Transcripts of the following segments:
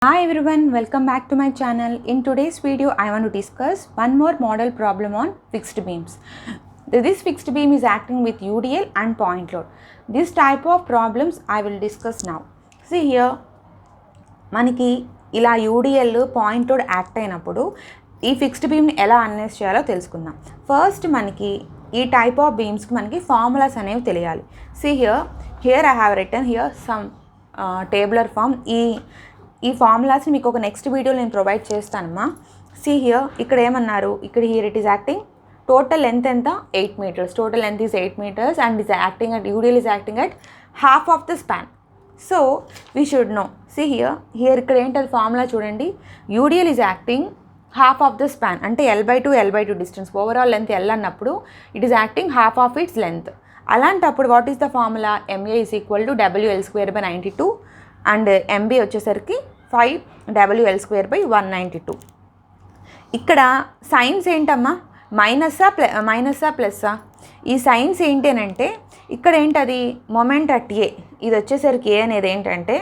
Hi everyone, welcome back to my channel. In today's video, I want to discuss one more model problem on fixed beams. This fixed beam is acting with UDL and point load. This type of problems I will discuss now. See here, మనకి ఇలా UDL point load act అయినప్పుడు ఈ fixed బీమ్ని ఎలా analyse చేయాలో తెలుసుకుందాం. First మనకి ఈ type of బీమ్స్కి మనకి ఫార్ములాస్ అనేవి తెలియాలి. See here I have written here some tabular form. ఈ ఫార్ములాస్ని మీకు ఒక నెక్స్ట్ వీడియోలో నేను ప్రొవైడ్ చేస్తానమ్మా. See here, ఇక్కడ ఏమన్నారు, ఇక్కడ here it is acting, total length ఎంత 8 meters, total length is 8 meters and is acting at UDL is acting at half of the span. So we should know. See here ఇక్కడ ఏంటది formula చూడండి, UDL is acting half of the span అంటే L/2 distance, overall length L అన్నప్పుడు it is acting half of its length. అలాంటప్పుడు what is the formula, MA is equal to WL²/92 and MB వచ్చేసరికి 5WL²/192. ఇక్కడ science ఏంటమ్మా, మైనస్సా ప్లస్సా? ఈ science ఏంటి అని అంటే ఇక్కడ ఏంటది మొమెంట్ అట్ ఏ, ఇది వచ్చేసరికి ఏ అనేది ఏంటంటే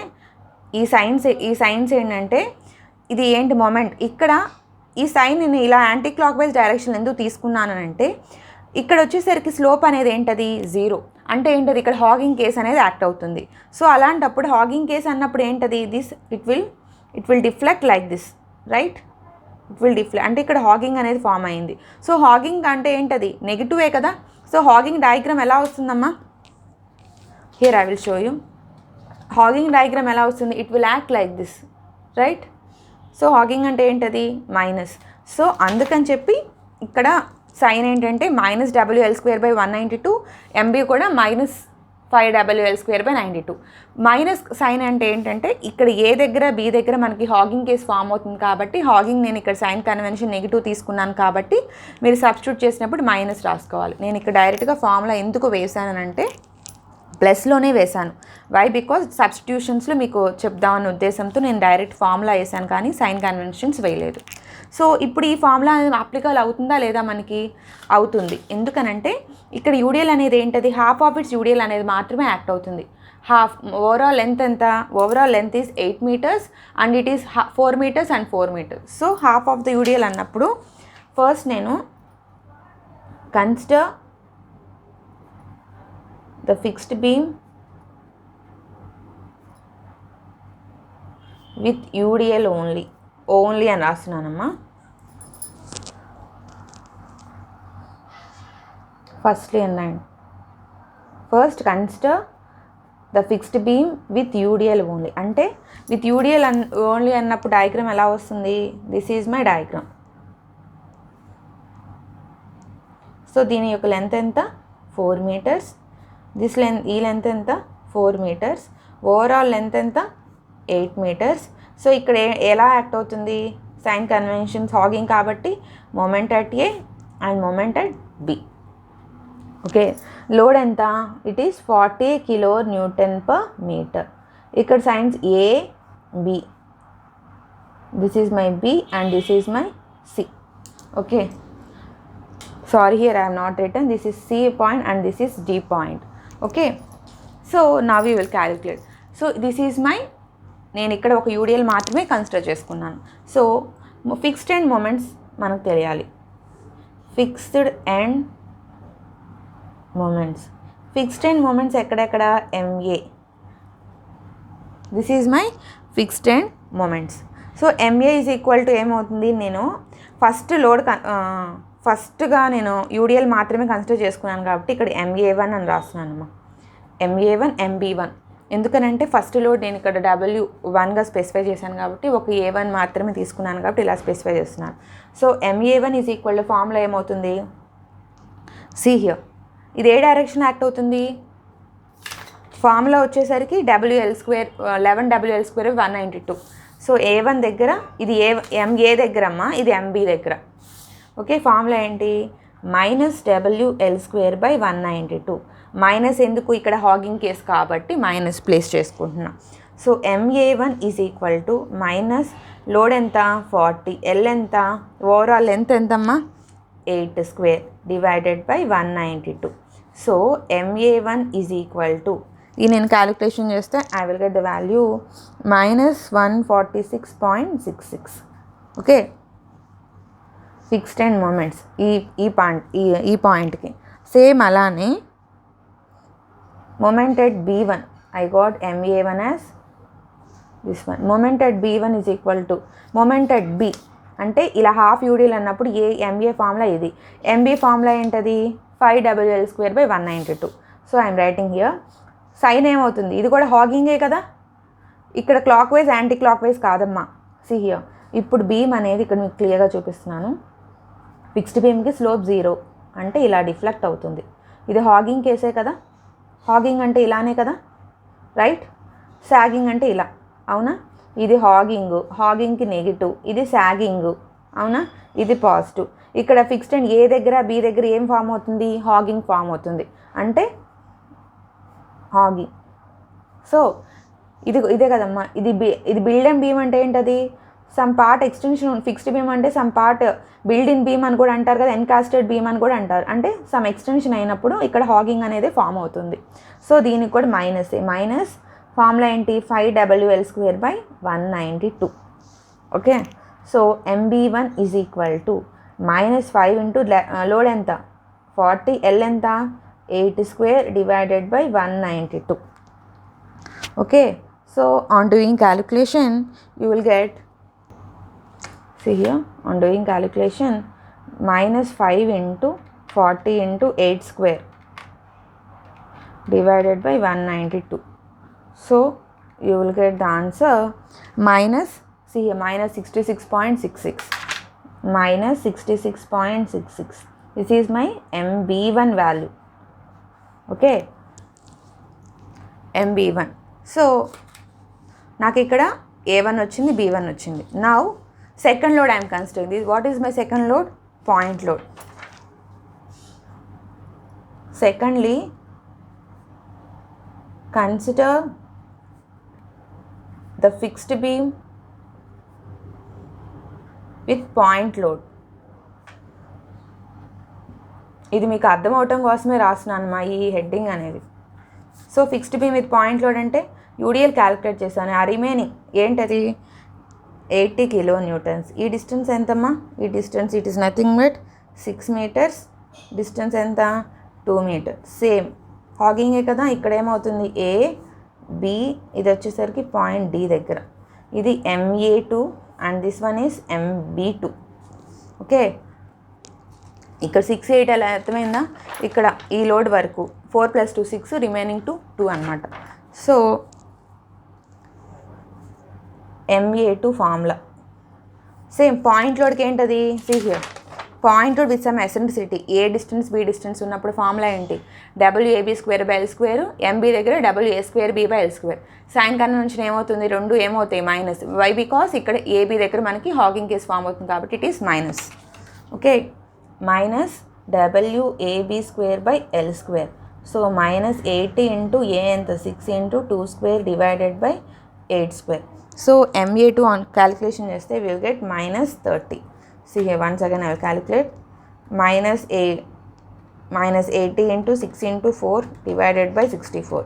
ఈ సైన్స్ ఏంటంటే ఇది ఏంటి మొమెంట్. ఇక్కడ ఈ సైన్ నేను ఇలా యాంటీ క్లాక్ వైజ్ డైరెక్షన్ ఎందుకు తీసుకున్నానంటే ఇక్కడ వచ్చేసరికి స్లోప్ అనేది ఏంటది 0, అంటే ఏంటది ఇక్కడ హాగింగ్ కేస్ అనేది యాక్ట్ అవుతుంది. సో అలాంటప్పుడు హాగింగ్ కేస్ అన్నప్పుడు ఏంటది this it will deflect like this, right? It will deflect అంటే ఇక్కడ హాగింగ్ అనేది ఫామ్ అయింది. సో హాగింగ్ అంటే ఏంటది నెగిటివే కదా. సో హాగింగ్ డయాగ్రామ్ ఎలా వస్తుందమ్మా, here I will show you. Hogging diagram ఎలా వస్తుంది, it will act like this, right? So hogging అంటే ఏంటది మైనస్. సో అందుకని చెప్పి ఇక్కడ సైన్ ఏంటంటే -WL²/192, MB కూడా -5WL²/92. మైనస్ సైన్ అంటే ఏంటంటే ఇక్కడ ఏ దగ్గర బి దగ్గర మనకి హాగింగ్ కేస్ ఫామ్ అవుతుంది కాబట్టి హాగింగ్ నేను ఇక్కడ సైన్ కన్వెన్షన్ నెగిటివ్ తీసుకున్నాను కాబట్టి మీరు సబ్స్టిట్యూట్ చేసినప్పుడు మైనస్ రాసుకోవాలి. నేను ఇక్కడ డైరెక్ట్గా ఫార్ములా ఎందుకు వేసానంటే ప్లస్లోనే వేశాను. వై? బికాజ్ సబ్స్టిట్యూషన్స్లో మీకు చెప్దామన్న ఉద్దేశంతో నేను డైరెక్ట్ ఫార్ములా వేసాను కానీ సైన్ కన్వెన్షన్స్ వేయలేదు. సో ఇప్పుడు ఈ ఫార్ములా అనేది అప్లికబుల్ అవుతుందా లేదా, మనకి అవుతుంది. ఎందుకనంటే ఇక్కడ UDL అనేది ఏంటది హాఫ్ ఆఫ్ ఇట్స్ UDL అనేది మాత్రమే యాక్ట్ అవుతుంది. హాఫ్ ఓవరాల్ లెంత్ ఎంత, overall length is 8 meters and it is 4 meters and 4 meters. So half of the UDL అన్నప్పుడు ఫస్ట్ నేను consider the fixed beam with UDL only అని రాస్తున్నానమ్మా. First consider the fixed beam with UDL only అంటే with UDL only అన్నప్పుడు diagram ఎలా వస్తుంది, this is my diagram. So దీని యొక్క లెంత్ ఎంత 4 meters, దిస్ లెంత్ ఈ లెంత్ ఎంత 4 meters, ఓవరాల్ లెంత్ ఎంత 8 meters. సో ఇక్కడ ఎలా యాక్ట్ అవుతుంది, సైన్ కన్వెన్షన్స్ హాగింగ్ కాబట్టి moment at A and moment at B. Okay, load ఎంత, ఇట్ ఈస్ 40 kN/meter. ఇక్కడ signs A B, this is my B and this is my C. Okay, sorry here I have not written, this is C point and this is D point. Okay, so now we will calculate. So this is my, నేను ఇక్కడ ఒక UDL మాత్రమే consider చేసుకున్నాను. So fixed end moments మనకు తెలియాలి. Fixed end moments ఎక్కడెక్కడ, MA, this is my fixed end moments. So MA is equal to ఏమవుతుంది, నేను ఫస్ట్గా నేను UDL మాత్రమే కన్సిడర్ చేసుకున్నాను కాబట్టి ఇక్కడ MA1 అని రాస్తున్నానమ్మా. MA1 MB1 ఎందుకనంటే ఫస్ట్ లోడ్ నేను ఇక్కడ W1గా స్పెసిఫై చేశాను కాబట్టి ఒక A1 మాత్రమే తీసుకున్నాను కాబట్టి ఇలా స్పెసిఫై చేస్తున్నాను. So MA1 is equal to formula ఏమవుతుంది, See here, ఇది ఏ డైరెక్షన్ యాక్ట్ అవుతుంది, ఫార్ములా వచ్చేసరికి 11WL²/192. సో A1 దగ్గర ఇది MA దగ్గర అమ్మా, ఇది MB దగ్గర. ఓకే, ఫార్ములా ఏంటి -WL²/192. మైనస్ ఎందుకు, ఇక్కడ హాగింగ్ కేస్ కాబట్టి మైనస్ ప్లేస్ చేసుకుంటున్నా. So MA1 is equal to minus load ఎంత 40, L ఎంత, ఓవరాల్ లెంత్ ఎంతమ్మా 8² / 192. So MA1 is equal to ఇది నేను క్యాలిక్యులేషన్ చేస్తే I will get the value -146.66. Okay, fixed and moments ఈ పాయింట్కి. సేమ్ అలానే moment at B1, I got MA1 as this one. Moment at B1 is equal to moment at B అంటే ఇలా half UDL అన్నప్పుడు MA formula ఇది. MB formula ఏంటది 5WL²/192. So I'm writing here. Sign ఏమవుతుంది, ఇది కూడా హాగింగే కదా, ఇక్కడ clockwise anticlockwise కాదమ్మా. సి హియర్, ఇప్పుడు బీమ్ అనేది ఇక్కడ మీకు క్లియర్గా చూపిస్తున్నాను. ఫిక్స్డ్ బీమ్కి స్లోప్ 0 అంటే ఇలా డిఫ్లెక్ట్ అవుతుంది. ఇది హాగింగ్ కేసే కదా, హాగింగ్ అంటే ఇలానే కదా, రైట్. సాగింగ్ అంటే ఇలా, అవునా. ఇది హాగింగ్కి నెగిటివ్, ఇది సాగింగ్, అవునా. ఇది పాజిటివ్. ఇక్కడ ఫిక్స్డ్ అండ్ ఏ దగ్గర బి దగ్గర ఏం ఫామ్ అవుతుంది, హాగింగ్ ఫామ్ అవుతుంది, అంటే హాగింగ్. సో ఇదే కదమ్మా, ఇది బిల్డ్ అండ్ బీమ్ అంటే ఏంటది, some part extension. Fixed beam అంటే some part build in beam అని కూడా అంటారు కదా, ఎన్కాస్టెడ్ బీమ్ అని కూడా అంటారు. అంటే సమ్ ఎక్స్టెన్షన్ అయినప్పుడు ఇక్కడ హాగింగ్ అనేది ఫామ్ అవుతుంది. సో దీనికి కూడా మైనస్ ఫార్ములా ఏంటి, 5WL²/192. Okay, so MB1 is equal to -5 into load ఎంత 40, L ఎంత 8² / 192. Okay, so on doing calculation you will get, see here, on doing calculation, -5 into 40 into 8² divided by 192. So you will get the answer see here, -66.66, -66.66. This is my MB1 value. Okay, MB1. So నాకు ఇక్కడ A1 వచ్చింది, B1 వచ్చింది. Now second load I am considering. This, what is my second load? Point load. Secondly, consider the fixed beam with point load. ఇది మీకు అర్థం అవటం కోసమే రాస్తున్నాను మా ఈ హెడ్డింగ్ అనేది. So fixed beam with point load అంటే యూడిఎల్ క్యాలిక్యులేట్ చేశాను. ఆ రిమైనింగ్ ఏంటది 80 kN. ఈ డిస్టెన్స్ ఎంతమ్మా, ఈ distance it is nothing but 6 meters. Distance ఎంత 2 meters. సేమ్ హాగింగే కదా, ఇక్కడ ఏమవుతుంది A B, ఇది వచ్చేసరికి పాయింట్ D దగ్గర. ఇది MA2 and this one is MB2. Okay, ఇక్కడ 6 8 అలా అర్థమైందా. ఇక్కడ ఈ లోడ్ వరకు 4 + 2 6, రిమైనింగ్ 2 అనమాట. So MA2 formula same point లోడ్కి ఏంటది, see here, point load with some eccentricity, a distance b distance ఉన్నప్పుడు ఫార్ములా ఏంటి, WAB²/L², MB దగ్గర WA²B/L². సైన్ కన్వెన్షన్ ఏమవుతుంది, రెండు ఏమవుతాయి మైనస్. వై, బికాస్ ఇక్కడ AB దగ్గర మనకి హాగింగ్ కేస్ ఫామ్ అవుతుంది కాబట్టి it is minus. Okay, -WAB²/L². So -80 into A ఎంత 6 into 2² divided by 8². So MA2 on calculation చేస్తే we will get -30. See here, once again I will calculate. -80 into 6 into 4 divided by 64.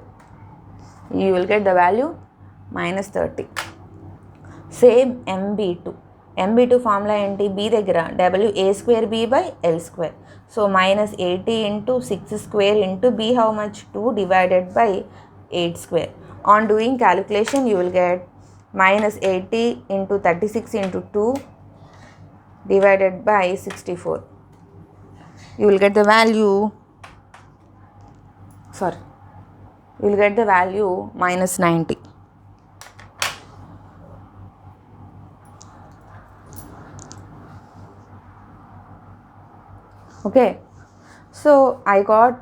You will get the value -30. Same MB2 formula ఏంటి, B దగ్గర WA²B/L². So -80 into 6² into B how much 2 divided by 8². On doing calculation you will get -80 into 36 into 2 divided by 64. You will get the value, -90. Okay, so I got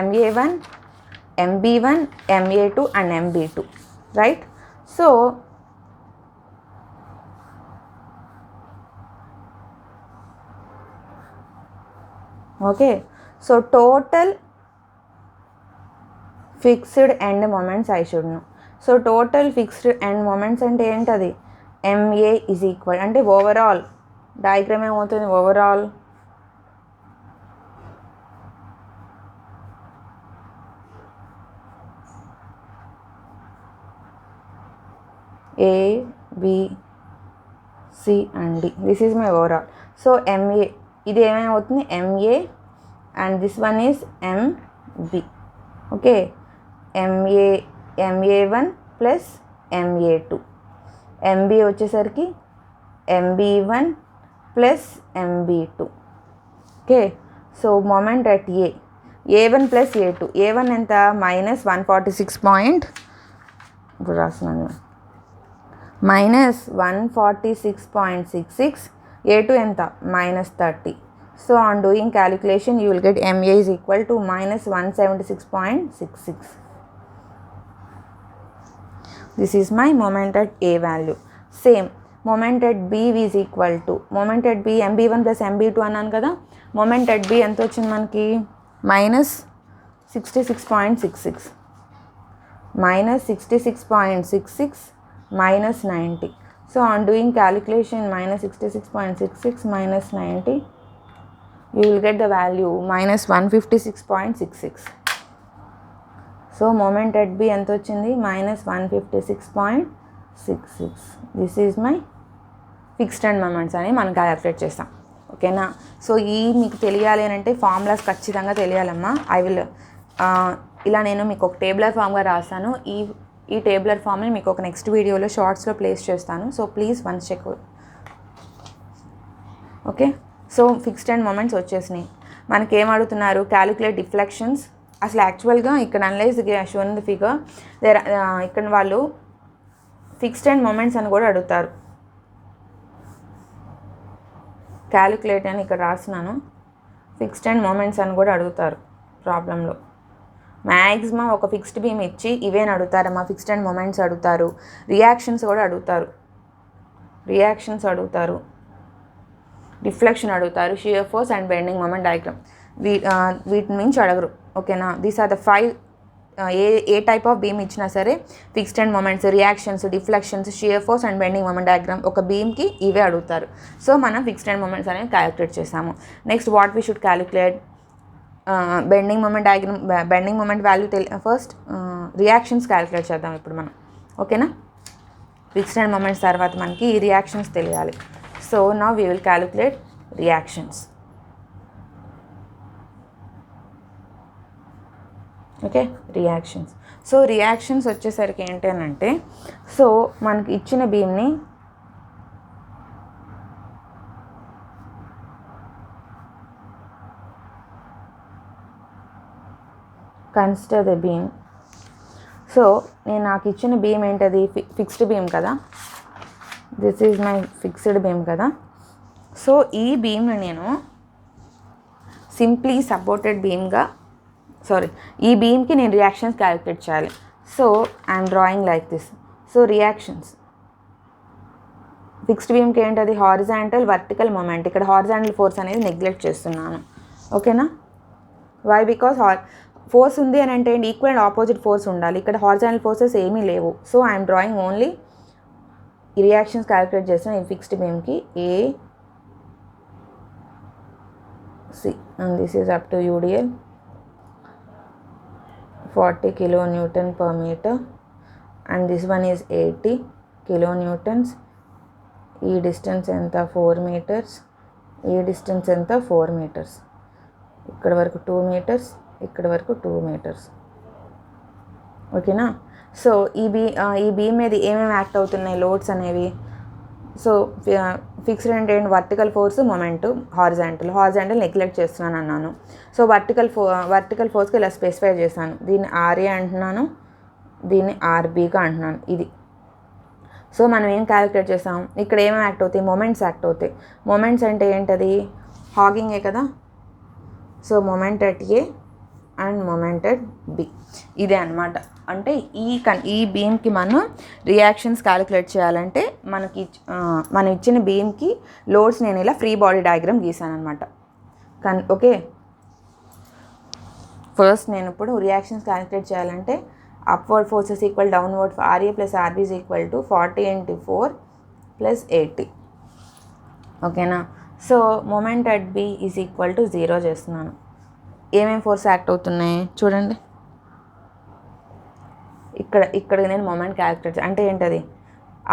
MA1, MB1, MA2 and MB2, right? So okay, so total fixed end moments I should know. So total fixed end moments అంటే ఏంటది, MA is equal అంటే overall diagram ఏమవుతుంది, overall A, B, C and D. This is my overall. So MA ఇది ఏమవుతుంది MA and this one is MB. Okay, MA1 plus MA2. MB వచ్చేసరికి MB1 plus MB2. Okay, so moment at A1 plus A2. A1 ఎంత minus 146. ఇప్పుడు రాస్తున్నాను minus 146.66. A2 ఎంత minus 30. So on doing calculation you will get MA is equal to minus 176.66. This is my moment at A value. Same moment at B is equal to moment at B MB1 plus MB2 అన్నాను కదా. moment at B ఎంత వచ్చింది మనకి minus 66.66 minus 66.66 minus 90. So on doing calculation minus 66.66 minus 90 you will get the value minus 156.66. So moment at B ఎంత వచ్చింది minus 156.66. This is my fixed end moments అని మనం calculate చేస్తాం. ఓకేనా. సో ఈ మీకు తెలియాలి అని అంటే ఫార్ములాస్ ఖచ్చితంగా తెలియాలమ్మా. ఇలా నేను మీకు ఒక టేబులర్ ఫామ్గా రాస్తాను. ఈ టేబులర్ ఫామ్ని మీకు ఒక నెక్స్ట్ వీడియోలో షార్ట్స్లో ప్లేస్ చేస్తాను. So please once check. Okay, so fixed and moments వచ్చేసినాయి. మనకి ఏం అడుగుతున్నారు, క్యాలిక్యులేట్ డిఫ్లెక్షన్స్. అసలు యాక్చువల్గా ఇక్కడ అనలైజ్ షోన్ ది ఫిగర్ ఇక్కడ వాళ్ళు ఫిక్స్డ్ అండ్ మూమెంట్స్ అని కూడా అడుగుతారు. క్యాలిక్యులేట్ అని ఇక్కడ రాస్తున్నాను. ఫిక్స్డ్ అండ్ మూమెంట్స్ అని కూడా అడుగుతారు ప్రాబ్లంలో. మ్యాక్సిమం ఒక ఫిక్స్డ్ బీమ్ ఇచ్చి ఇవేని అడుగుతారమ్మా. ఫిక్స్డ్ అండ్ మూమెంట్స్ అడుగుతారు, రియాక్షన్స్ కూడా అడుగుతారు, డిఫ్లెక్షన్ అడుగుతారు, shear force and bending moment diagram. వీటి నుంచి అడగరు. ఓకేనా. These are the 5. ఏ టైప్ ఆఫ్ బీమ్ ఇచ్చినా సరే fixed and moments, reactions, deflections, shear force and bending moment diagram ఒక బీమ్కి ఇవే అడుగుతారు. సో మనం ఫిక్స్డ్ అండ్ మూమెంట్స్ అనేవి క్యాలిక్యులేట్ చేసాము. Next what we should calculate, bending moment diagram, bending moment value first reactions calculate చేద్దాం ఇప్పుడు మనం. ఓకేనా. ఫిక్స్డ్ అండ్ మూమెంట్స్ తర్వాత మనకి ఈ రియాక్షన్స్ తెలియాలి. So now we will calculate reactions. Okay, reactions. So reactions వచ్చేసరికి ఏంటంటే, సో మనకి ఇచ్చిన బీమ్ని కన్సిడర్ ద బీమ్. సో నాకు ఇచ్చిన బీమ్ ఏంటది, ఫిక్స్డ్ బీమ్ కదా. This is my fixed beam కదా. సో ఈ బీమ్ని నేను సింప్లీ సపోర్టెడ్ బీమ్గా, ఈ బీమ్కి నేను రియాక్షన్స్ క్యాలిక్యులేట్ చేయాలి. So I'm drawing like this. So reactions fixed బీమ్కి ఏంటది, హారిజాంటల్, వర్టికల్ మూమెంట్. ఇక్కడ హారిజాంటల్ ఫోర్స్ అనేది నెగ్లెక్ట్ చేస్తున్నాను. ఓకేనా. వై, బికాస్ ఫోర్స్ ఉంది అని అంటే ఈక్వల్ అండ్ ఆపోజిట్ ఫోర్స్ ఉండాలి. ఇక్కడ హారిజాంటల్ ఫోర్సెస్ ఏమీ లేవు. సో ఐఎమ్ డ్రాయింగ్ ఓన్లీ ఈ రియాక్షన్స్ క్యాలిక్యులేట్ చేస్తాను. ఈ fixed బీమ్కి AC and this is up to UDL 40 kilonewton per meter and this one is 80 kilonewtons. ఈ డిస్టెన్స్ ఎంత 4 meters, ఈ డిస్టెన్స్ ఎంత 4 meters. ఇక్కడ వరకు 2 meters, ఇక్కడ వరకు 2 meters. ఓకేనా. సో ఈ బీమ్ మీద ఏమేమి యాక్ట్ అవుతున్నాయి లోడ్స్ అనేవి. సో ఫిక్స్డ్ అంటే ఏంటి, vertical force, moment, horizontal neglect చేస్తున్నాను అన్నాను. సో వర్టికల్ ఫోర్స్కి ఇలా స్పెసిఫై చేశాను. దీన్ని RA అంటున్నాను, దీన్ని RBగా అంటున్నాను. ఇది. సో మనం ఏం క్యాలిక్యులేట్ చేసాం, ఇక్కడ ఏమేమి యాక్ట్ అవుతాయి, మొమెంట్స్ యాక్ట్ అవుతాయి. మొమెంట్స్ అంటే ఏంటది, హాగింగే కదా. So moment at A and moment at B, ఇదే అనమాట. అంటే ఈ బీమ్కి మనం రియాక్షన్స్ క్యాలిక్యులేట్ చేయాలంటే మనం ఇచ్చిన బీమ్కి లోడ్స్ నేను ఇలా ఫ్రీ బాడీ డయాగ్రామ్ గీసాను అనమాట. ఓకే. ఫస్ట్ నేను ఇప్పుడు రియాక్షన్స్ క్యాలిక్యులేట్ చేయాలంటే upward forces equal downward RA plus RB is equal to 40 × 4 plus 80. ఓకేనా. So moment at B is equal to 0 చేస్తున్నాను. ఏమేమి ఫోర్స్ యాక్ట్ అవుతున్నాయి చూడండి. ఇక్కడ నేను మొమెంట్ క్యాలిక్యులేట్ అంటే ఏంటది,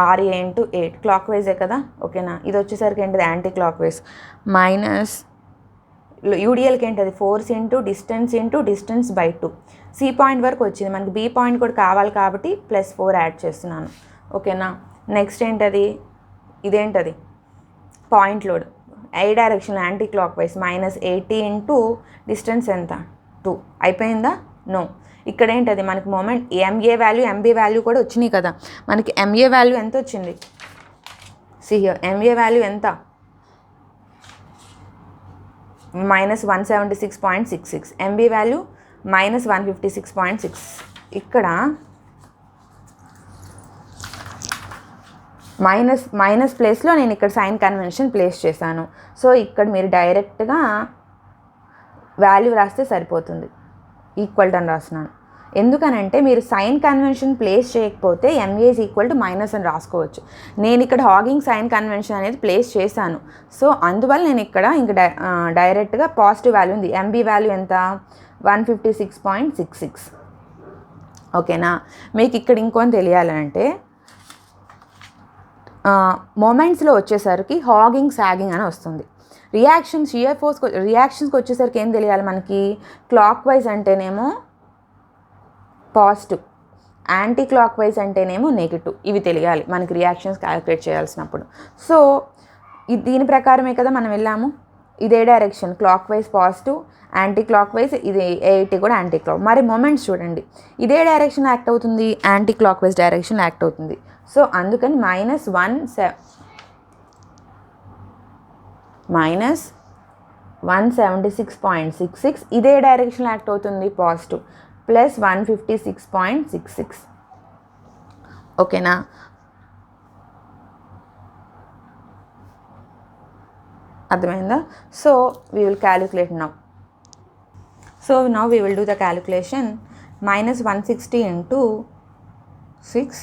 ఆర్ఏ ఇంటూ 8 క్లాక్ వైజే కదా, ఓకేనా. ఇది వచ్చేసరికి ఏంటిది యాంటీ క్లాక్ వైజ్, మైనస్ యూడిఎల్కి ఏంటది force into distance by 2. C point వరకు వచ్చింది, మనకి బి పాయింట్ కూడా కావాలి కాబట్టి +4 యాడ్ చేస్తున్నాను, ఓకేనా. నెక్స్ట్ ఏంటది, ఇదేంటది point load I direction anticlockwise -80 into distance ఎంత 2. అయిపోయిందా? నో. ఇక్కడ ఏంటది మనకి moment MA value MB value కూడా వచ్చినాయి కదా. మనకి ఎంఏ వాల్యూ ఎంత వచ్చింది, సిహియర్ ఎంఏ వాల్యూ ఎంత -176.66, ఎంబీ వాల్యూ -156.6. ఇక్కడ మైనస్ ప్లేస్లో నేను ఇక్కడ సైన్ కన్వెన్షన్ ప్లేస్ చేశాను. సో ఇక్కడ మీరు డైరెక్ట్గా వాల్యూ రాస్తే సరిపోతుంది, ఈక్వల్ అని రాస్తున్నాను. ఎందుకనంటే మీరు సైన్ కన్వెన్షన్ ప్లేస్ చేయకపోతే MA is equal to minus అని రాసుకోవచ్చు. నేను ఇక్కడ హాగింగ్ సైన్ కన్వెన్షన్ అనేది ప్లేస్ చేశాను. సో అందువల్ల నేను ఇక్కడ ఇంకా డైరెక్ట్గా పాజిటివ్ వాల్యూ ఉంది. ఎంబీ వాల్యూ ఎంత 156.66, ఓకేనా. మీకు ఇక్కడ ఇంకొని తెలియాలంటే మూమెంట్స్లో వచ్చేసరికి హాగింగ్ సాగింగ్ అని వస్తుంది. రియాక్షన్స్కి వచ్చేసరికి ఏం తెలియాలి మనకి, క్లాక్ వైజ్ అంటేనేమో పాజిటివ్, యాంటీ క్లాక్ వైజ్ అంటేనేమో నెగిటివ్, ఇవి తెలియాలి మనకి రియాక్షన్స్ క్యాలిక్యులేట్ చేయాల్సినప్పుడు. సో దీని ప్రకారమే కదా మనం వెళ్ళాము. ఇదే direction clock wise positive, anti clock wise ఇది 80 కూడా యాంటీ క్లాక్. మరి మొమెంట్స్ చూడండి, ఇదే డైరెక్షన్ యాక్ట్ అవుతుంది, anti clock wise direction act అవుతుంది. సో అందుకని -176.66 ఇదే డైరెక్షన్ యాక్ట్ అవుతుంది పాజిటివ్, +156.66, ఓకేనా. అర్థమైందా? So we will calculate now. So now we will do the calculation. -160 into 6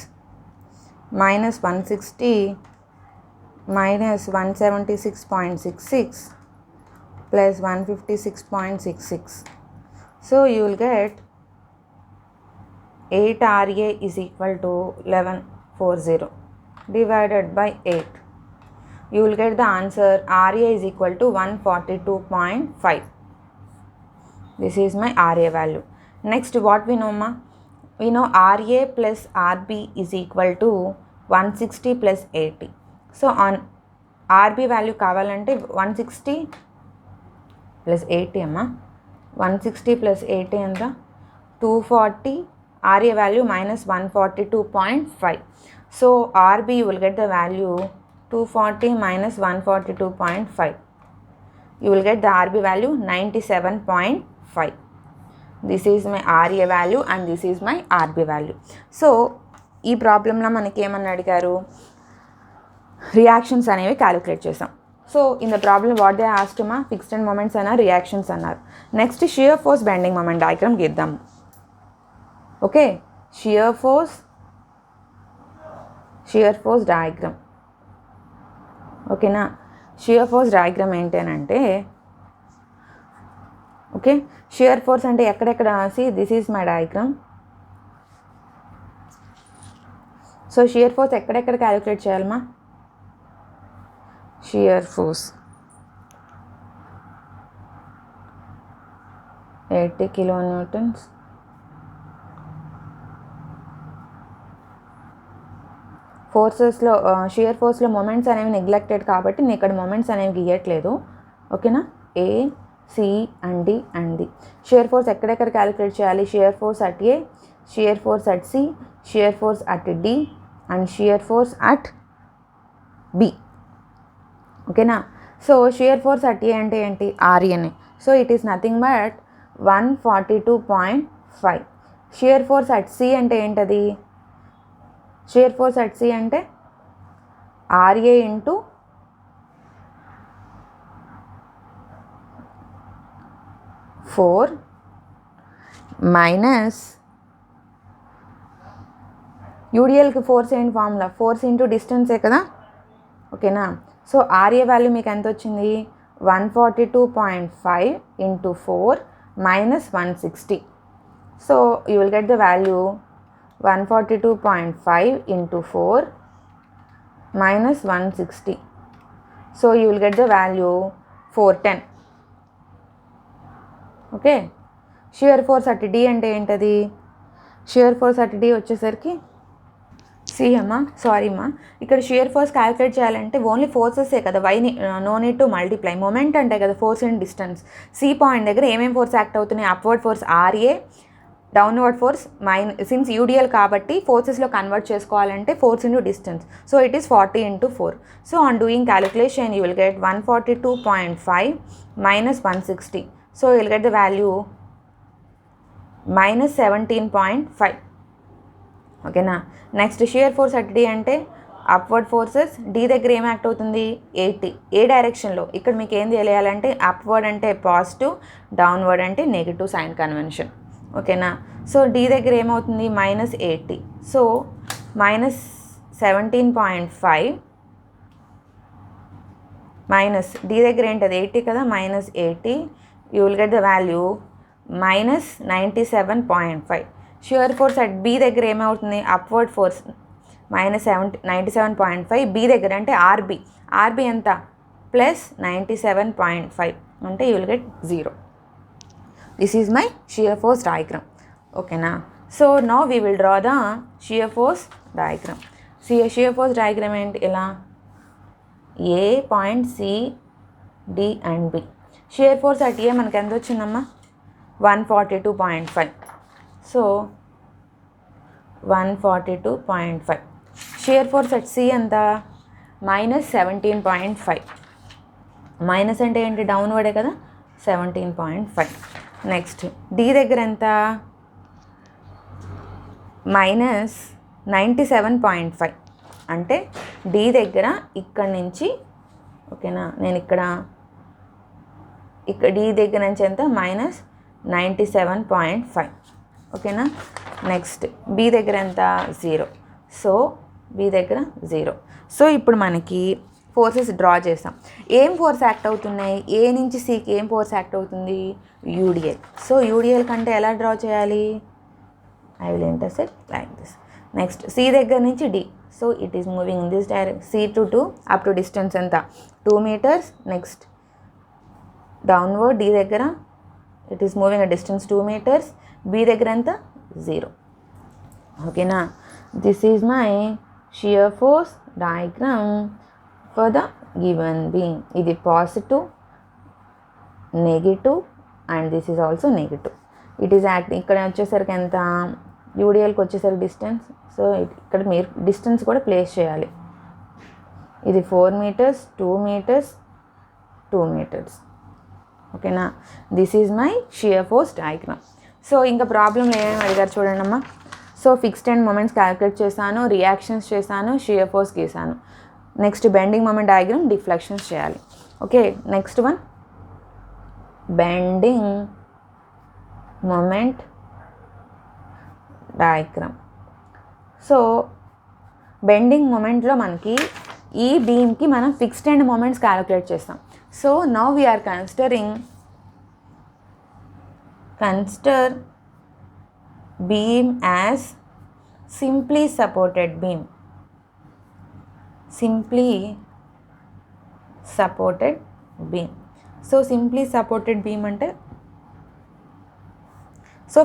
-160 -176.66 +156.66. So you will get 8 RA is equal to 1140 divided by 8. You will get the answer RA is equal to 142.5. This is my RA value. Next, what we know, ma? We know RA plus RB is equal to 160 plus 80. So on RB value కావాలంటే 160 plus 80 అమ్మా, 160 plus 80 ఎంత 240. RA value -142.5. So RB you will get the value 240 minus 142.5. You will get the RB value 97.5. This is my RA value and this is my RB value. So ఈ ప్రాబ్లంలో మనకి ఏమని అడిగారు, reactions అనేవి calculate చేసాం. So in the problem what they asked మా, fixed and moments అన్నారు, reactions అన్నారు. Next shear force bending moment diagram గీద్దాం. ఓకే, షియర్ ఫోర్స్ డయాగ్రామ్, ఓకేనా. షియర్ ఫోర్స్ డయాగ్రామ్ ఏంటి అని అంటే, ఓకే, షియర్ ఫోర్స్ అంటే ఎక్కడెక్కడ see this is my diagram. So shear force ఎక్కడెక్కడ క్యాలిక్యులేట్ చేయాలమ్మా, షియర్ ఫోర్స్ 80 kilonewtons, ఫోర్సెస్లో షియర్ ఫోర్స్లో మూమెంట్స్ అనేవి నెగ్లెక్టెడ్ కాబట్టి నేను ఇక్కడ మూమెంట్స్ అనేవి గీయట్లేదు, ఓకేనా. ఏ, C and D and D. Shear force ఎక్కడెక్కడ క్యాలిక్యులేట్ చేయాలి, shear force at A, shear force at C, shear force at D and shear force at B, ఓకేనా. So shear force at A అంటే ఏంటి, RA. So it is nothing but 142.5. Shear force at C అంటే ఏంటది, shear force at C అంటే RA into four minus యూడిఎల్కి force ఏంటి formula, force into డిస్టెన్సే కదా, ఓకేనా. సో ఆర్ఏ వాల్యూ మీకు ఎంత వచ్చింది, 142.5 into 4 minus 160. So you will get the value 142.5 into 4 minus 160. So you will get the value 410. Okay, shear force at D అంటే ఏంటది? షియర్ ఫోర్స్ అట్ డి వచ్చేసరికి C అమ్మా, సారీ అమ్మా, ఇక్కడ షియర్ ఫోర్స్ క్యాలిక్యులేట్ చేయాలంటే ఓన్లీ ఫోర్సెసే కదా, వైని no need to multiply. Moment అంటే కదా force in distance. C point దగ్గర ఏమేమి ఫోర్స్ యాక్ట్ అవుతున్నాయి? Upward force RA, downward force since UDL కాబట్టి ఫోర్సెస్లో కన్వర్ట్ చేసుకోవాలంటే force into distance. So it is 40 into 4. So on doing calculation you will get 142.5 minus 160. So you will get the value minus 17.5. ఓకేనా. Next shear force at D అంటే upward forces. D దగ్గర ఏం act అవుతుంది? 80. ఏ డైరెక్షన్లో? ఇక్కడ మీకు ఏం తెలియాలంటే అప్వర్డ్ అంటే పాజిటివ్, డౌన్వర్డ్ అంటే నెగిటివ్ సైన్ కన్వెన్షన్. ఓకేనా. సో డి దగ్గర ఏమవుతుంది? -80. సో minus 17.5 మైనస్ డి దగ్గర ఏంటది? 80 కదా, -80. You will get the value minus 97.5. Shear force at B దగ్గర ఏమవుతుంది? Upward force minus 97.5. బి దగ్గర అంటే ఆర్బి ఎంత? ప్లస్ 97.5 అంటే you will get 0. This is my shear force diagram. ఓకేనా. So now we will draw the shear force diagram. Shear force diagram ఏంటి? ఇలా A point C, D and B. Shear force at A మనకి ఎంత వచ్చిందమ్మా? 142.5. So 142.5. Shear force at C ఎంత? -17.5. Minus అంటే ఏంటి? డౌన్వర్డే కదా, 17.5. నెక్స్ట్ డి దగ్గర ఎంత? -97.5. అంటే డి దగ్గర ఇక్కడ నుంచి, ఓకేనా, నేను ఇక్కడ డి దగ్గర నుంచి ఎంత? -97.5. ఓకేనా. నెక్స్ట్ బి దగ్గర ఎంత? 0. సో బి దగ్గర 0. సో ఇప్పుడు మనకి ఫోర్సెస్ డ్రా చేస్తాం. ఏం ఫోర్స్ యాక్ట్ అవుతున్నాయి? ఏ నుంచి సికి ఏం ఫోర్స్ యాక్ట్ అవుతుంది? యూడిఎల్. సో యూడిఎల్ కంటే ఎలా డ్రా చేయాలి? I will intersect like this. Next C దగ్గర నుంచి D. So it is moving in this direction. C to 2 up to distance ఎంత? 2 meters. నెక్స్ట్ డౌన్వర్డ్ డి దగ్గర it is moving a distance 2 meters. B దగ్గర ఎంత? 0. ఓకేనా. This is my shear force diagram for the given beam. ఇది positive, negative and this is also negative. It is act. ఇక్కడ వచ్చేసరికి ఎంత? యూడిఎల్కి వచ్చేసరికి distance. So ఇక్కడ మీరు డిస్టెన్స్ కూడా ప్లేస్ చేయాలి. ఇది 4 meters, 2 meters, 2 meters. ఓకేనా. This is my shear force diagram. So ఇంకా ప్రాబ్లంలు ఏమేమి అడిగారు చూడండి అమ్మా. So fixed and moments calculate చేశాను, రియాక్షన్స్ చేశాను, షియర్ ఫోర్స్ గీసాను. Next bending moment diagram, deflections చేయాలి. Okay. Next one bending moment diagram. So bending మూమెంట్లో మనకి ఈ బీమ్కి మనం ఫిక్స్డ్ అండ్ మూమెంట్స్ క్యాలిక్యులేట్ చేస్తాం. So now we're consider beam as simply supported beam. Simply supported beam. So simply supported beam అంటే so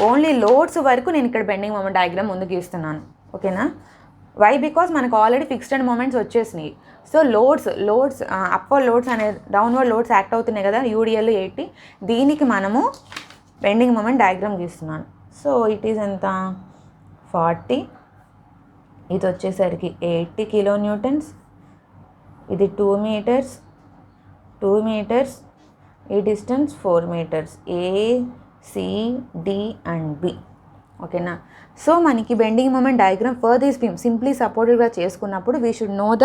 only loads వరకు నేను ఇక్కడ బెండింగ్ మూమెంట్ డయాగ్రామ్ ముందు గీస్తున్నాను. ఓకేనా. వై? బికాస్ మనకు ఆల్రెడీ ఫిక్స్డ్ అండ్ మూమెంట్స్ వచ్చేసినాయి. సో లోడ్స్ అప్వర్డ్ లోడ్స్ అనేది డౌన్వర్డ్ లోడ్స్ యాక్ట్ అవుతున్నాయి కదా, యూడిఎల్ 80. దీనికి మనము బెండింగ్ మూమెంట్ డయాగ్రామ్ గీస్తున్నాను. సో ఇట్ ఈజ్ ఎంత? 40. ఇది వచ్చేసరికి 80 kilonewtons. ఇది 2 meters, 2 meters. ఈ distance 4 meters. A, C, D and B. ఓకేనా. సో మనకి bending moment diagram for this beam simply సపోర్టెడ్గా చేసుకున్నప్పుడు we should know the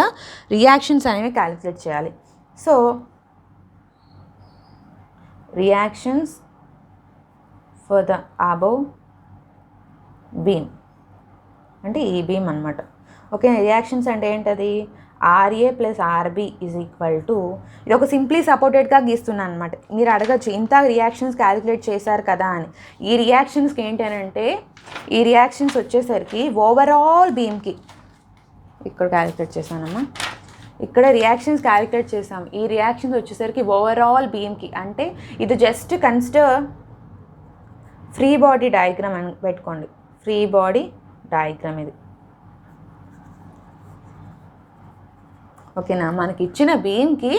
reactions అనేవి క్యాలిక్యులేట్ చేయాలి. So reactions for the above beam అంటే ఈ బీమ్ అనమాట. ఓకే. రియాక్షన్స్ అంటే ఏంటది? RA plus RB is equal to, ఇది ఒక సింప్లీ సపోర్టెడ్గా గీస్తున్నాను అనమాట. మీరు అడగచ్చు ఇంత రియాక్షన్స్ క్యాలిక్యులేట్ చేశారు కదా అని. ఈ రియాక్షన్స్కి ఏంటంటే ఈ రియాక్షన్స్ వచ్చేసరికి ఓవరాల్ ఇక్కడ క్యాలిక్యులేట్ చేశానమ్మా. ఇక్కడ రియాక్షన్స్ క్యాలిక్యులేట్ చేసాం. ఈ రియాక్షన్స్ వచ్చేసరికి ఓవరాల్ బీమ్కి, అంటే ఇది just consider free body diagram అని పెట్టుకోండి. ఫ్రీ బాడీ డయాగ్రామ్ ఇది, ఓకేనా. మనకి ఇచ్చిన బీమ్కి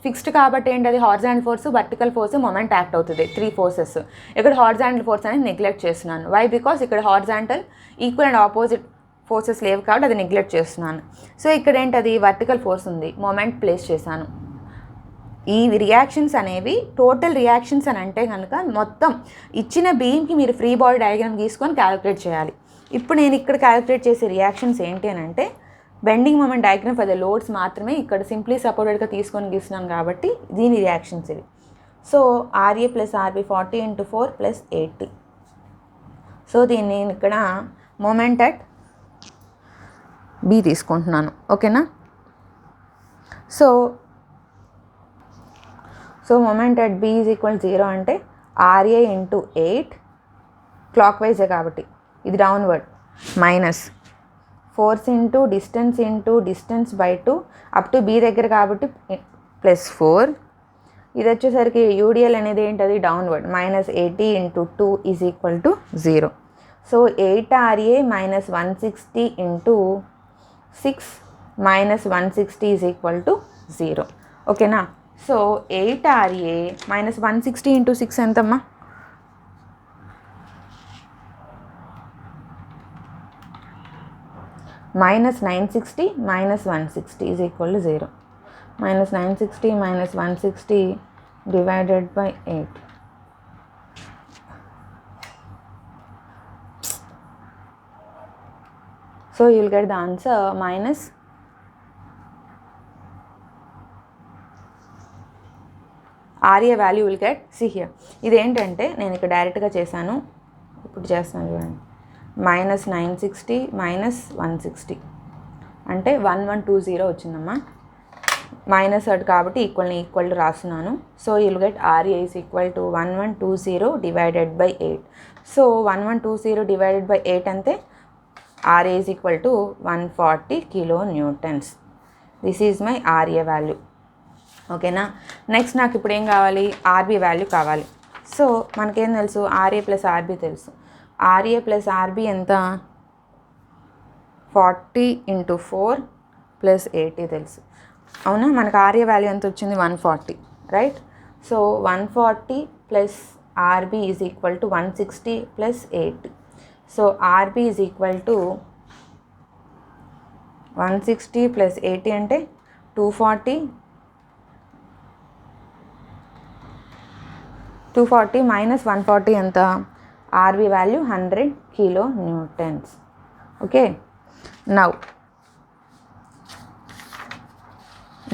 ఫిక్స్డ్ కాబట్టి ఏంటది horizontal force, vertical force, moment act అవుతుంది, 3 ఫోర్సెస్. ఇక్కడ హారిజాంటల్ ఫోర్స్ అనేది నెగ్లెక్ట్ చేస్తున్నాను. వై? బికాస్ ఇక్కడ horizontal equal and opposite forces లేవు కాబట్టి అది నెగ్లెక్ట్ చేస్తున్నాను. సో ఇక్కడ ఏంటది వర్టికల్ ఫోర్స్ ఉంది, మొమెంట్ ప్లేస్ చేశాను. ఈ రియాక్షన్స్ అనేవి టోటల్ రియాక్షన్స్ అని అంటే కనుక మొత్తం ఇచ్చిన బీమ్కి మీరు ఫ్రీ బాడీ డయాగ్రామ్ గీసుకొని క్యాలిక్యులేట్ చేయాలి. ఇప్పుడు నేను ఇక్కడ క్యాలిక్యులేట్ చేసే రియాక్షన్స్ ఏంటి అని అంటే bending moment diagram for the loads మాత్రమే ఇక్కడ సింప్లీ సపోర్టెడ్గా తీసుకొని గీస్తున్నాను కాబట్టి దీని రియాక్షన్స్ ఇవి. So RA + RB 40 × 4 + 80. సో దీన్ని నేను ఇక్కడ మొమెంట్ అట్ B తీసుకుంటున్నాను, ఓకేనా. సో మొమెంట్ అట్ B = 0 అంటే RA × 8 క్లాక్ వైజే కాబట్టి ఇది downward, minus force into distance by 2 up to B దగ్గర కాబట్టి +4. ఇది వచ్చేసరికి UDL అనేది ఏంటది డౌన్వర్డ్, -80 × 2 = 0. సో 8 RA - 160 × 6 - 160 = 0, ఓకేనా. సో 8 RA - 160 × 6 ఎంతమ్మా? -960 - 160 = 0. -960 - 160 divided by 8. So you will get the answer minus RA value will get, see here, ఇది ఏంటంటే నేను ఇక్కడ డైరెక్ట్గా చేశాను, ఇప్పుడు చేస్తున్నాను చూడండి. -960 - 160 అంటే 1120 వచ్చిందమ్మా. మైనస్ అటు కాబట్టి ఈక్వల్ రాస్తున్నాను. So you will get RA = 1120 divided by 8. So 1120 divided by 8 అంటే RA = 140 kN. This is my RA value, ఓకేనా. నెక్స్ట్ నాకు ఇప్పుడు ఏం కావాలి? RB వాల్యూ కావాలి. సో మనకేం తెలుసు? RA + RB తెలుసు. RA + RB ఎంత? 40 × 4 + 80 తెలుసు, అవునా. మనకు RA వాల్యూ ఎంత వచ్చింది? 140, right. So 140 + RB = 160 + 80. So RB = 160 + 80 అంటే 240 - 140 ఎంత? RB value 100 kN, okay. Now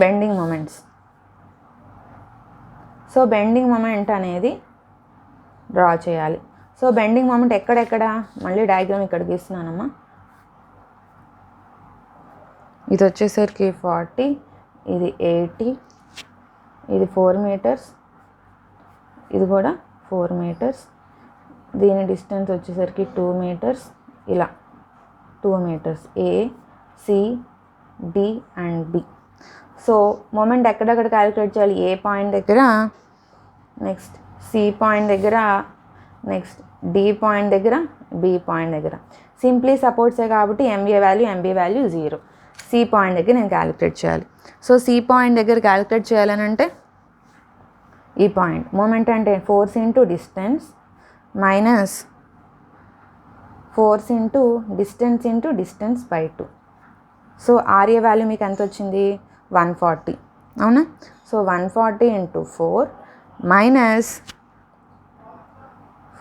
bending moments. So bending moment అనేది డ్రా చేయాలి. సో బెండింగ్ మొమెంట్ ఎక్కడెక్కడ? మళ్ళీ డయాగ్రామ్ ఇక్కడ గీస్తున్నానమ్మా. ఇది వచ్చేసరికి 40, ఇది 80, ఇది 4 మీటర్స్, ఇది కూడా 4 మీటర్స్. దీని డిస్టెన్స్ వచ్చేసరికి 2 మీటర్స్, ఇలా 2 meters A, C, D and B. So moment ఎక్కడెక్కడ క్యాలిక్యులేట్ చేయాలి? ఏ పాయింట్ దగ్గర, నెక్స్ట్ C పాయింట్ దగ్గర, నెక్స్ట్ D పాయింట్ దగ్గర, B పాయింట్ దగ్గర. సింప్లీ సపోర్ట్సే కాబట్టి MB వాల్యూ 0. C పాయింట్ దగ్గర నేను క్యాలిక్యులేట్ చేయాలి. సో C పాయింట్ దగ్గర క్యాలిక్యులేట్ చేయాలని అంటే ఈ పాయింట్ మొమెంట్ అంటే force into distance minus force into distance by 2. So RA value మీకు ఎంత వచ్చింది? 140, అవునా. So 140 × 4 minus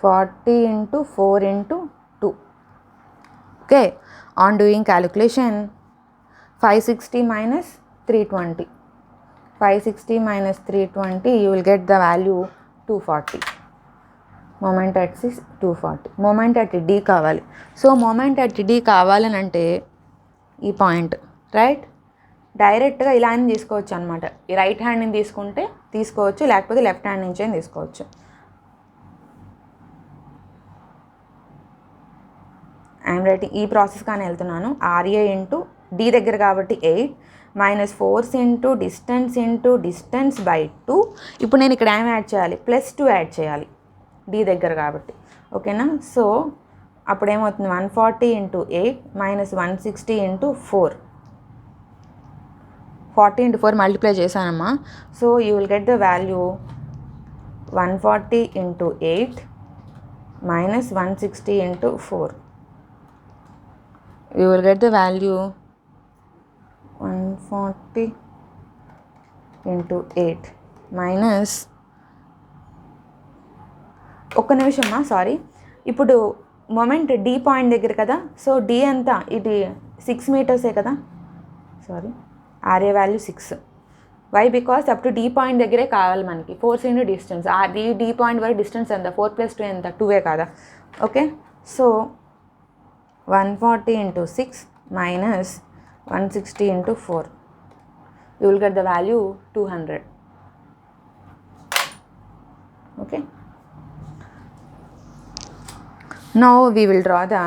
40 × 4 × 2. Okay. On doing calculation 560 - 320. 560 - 320 you will get the value 240. Moment at 240. Moment at D కావాలి. సో మొమెంట్ అట్ D కావాలని అంటే ఈ point, right. డైరెక్ట్గా ఇలా అని తీసుకోవచ్చు అనమాట. ఈ రైట్ హ్యాండ్ని తీసుకుంటే తీసుకోవచ్చు, లేకపోతే లెఫ్ట్ హ్యాండ్ నుంచి తీసుకోవచ్చు. ఐఎమ్ రైటింగ్ ఈ ప్రాసెస్ కానీ వెళ్తున్నాను. RA ఇంటూ D దగ్గర కాబట్టి 8 minus force into distance by 2. ఇప్పుడు నేను ఇక్కడ ఏం యాడ్ చేయాలి, +2 యాడ్ చేయాలి D దగ్గర కాబట్టి. ఓకేనా. సో అప్పుడు ఏమవుతుంది, 140 into 8 minus 160 into 4. 40 into 4 multiply చేశానమ్మా. So you will get the value 140 into 8 minus 160 into 4. You will get the value 140 into 8 minus ఒక్క నిమిషమ్మా, సారీ. ఇప్పుడు మొమెంట్ D పాయింట్ దగ్గర కదా, సో D ఎంత, ఇది 6 మీటర్సే కదా, sorry RA value 6. Why, because up to D point దగ్గరే కావాలి మనకి. Force into distance, D point వరకు డిస్టెన్స్ ఎంత, 4 + 2 ఎంత, 2 కదా. Okay. So 140 into 6 minus 160 into 4. You will get the value 200. Okay. Now we will draw the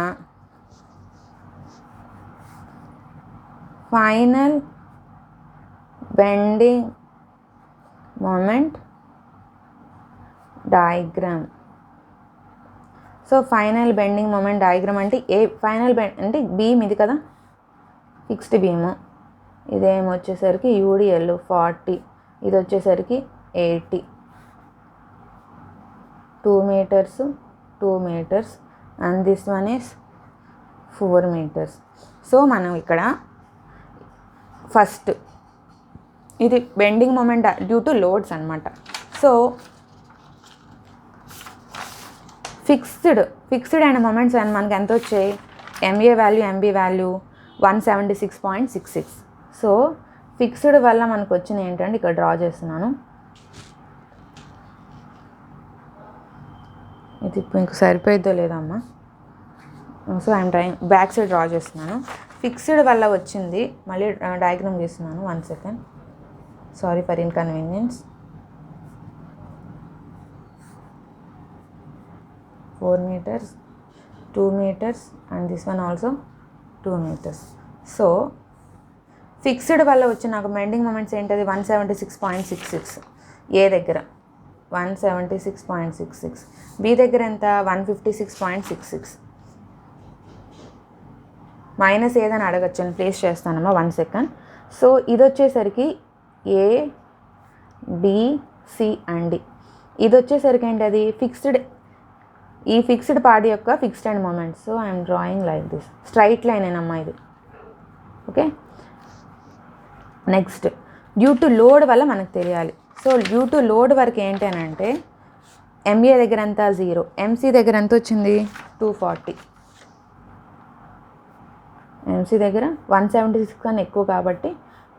final bending moment diagram. So final bending moment diagram అంటే final అంటే beam ఇది కదా, fixed beam. ఇదేమో వచ్చేసరికి UDL 40, ఇది వచ్చేసరికి 80, 2 meters, 2 meters and this one is 4 meters. So మనం ఇక్కడ ఫస్ట్ ఇది bending moment due to loads అనమాట. సో ఫిక్స్డ్ అయిన మూమెంట్స్ అని మనకి ఎంత వచ్చాయి, MA value MB value 176.66. So fixed వల్ల మనకు వచ్చిన ఏంటంటే ఇక్కడ డ్రా చేస్తున్నాను. ఇది ఇప్పుడు ఇంక సరిపోయిద్దో లేదమ్మా. So I'm back side draw చేస్తున్నాను. ఫిక్స్డ్ వల్ల వచ్చింది, మళ్ళీ డయాగ్రామ్ చేస్తున్నాను. 1 second, sorry for inconvenience. 4 meters, 2 meters and this one also 2 meters. So fixed వల్ల వచ్చిన నాకు బెండింగ్ మూమెంట్స్ ఏంటది, 176.66 ఏ దగ్గర, 176.66. బి దగ్గర ఎంత, 156.66. మైనస్ ఏదని అడగచ్చు, నేను ప్లేస్ చేస్తానమ్మా. 1 second. సో ఇది వచ్చేసరికి A, B, C and D. ఇది వచ్చేసరికి ఏంటది, ఫిక్స్డ్, ఈ ఫిక్స్డ్ పార్ట్ యొక్క fixed and moment. So I'm drawing like this, straight line ఏనమ్మా ఇది. Okay. Next due to load వల్ల మనకు తెలియాలి. సో డ్యూ టు లోడ్ వరకు ఏంటి అని అంటే, MA దగ్గర ఎంత 0, MC దగ్గర ఎంత వచ్చింది 240, MC దగ్గర 176 కన్నా ఎక్కువ కాబట్టి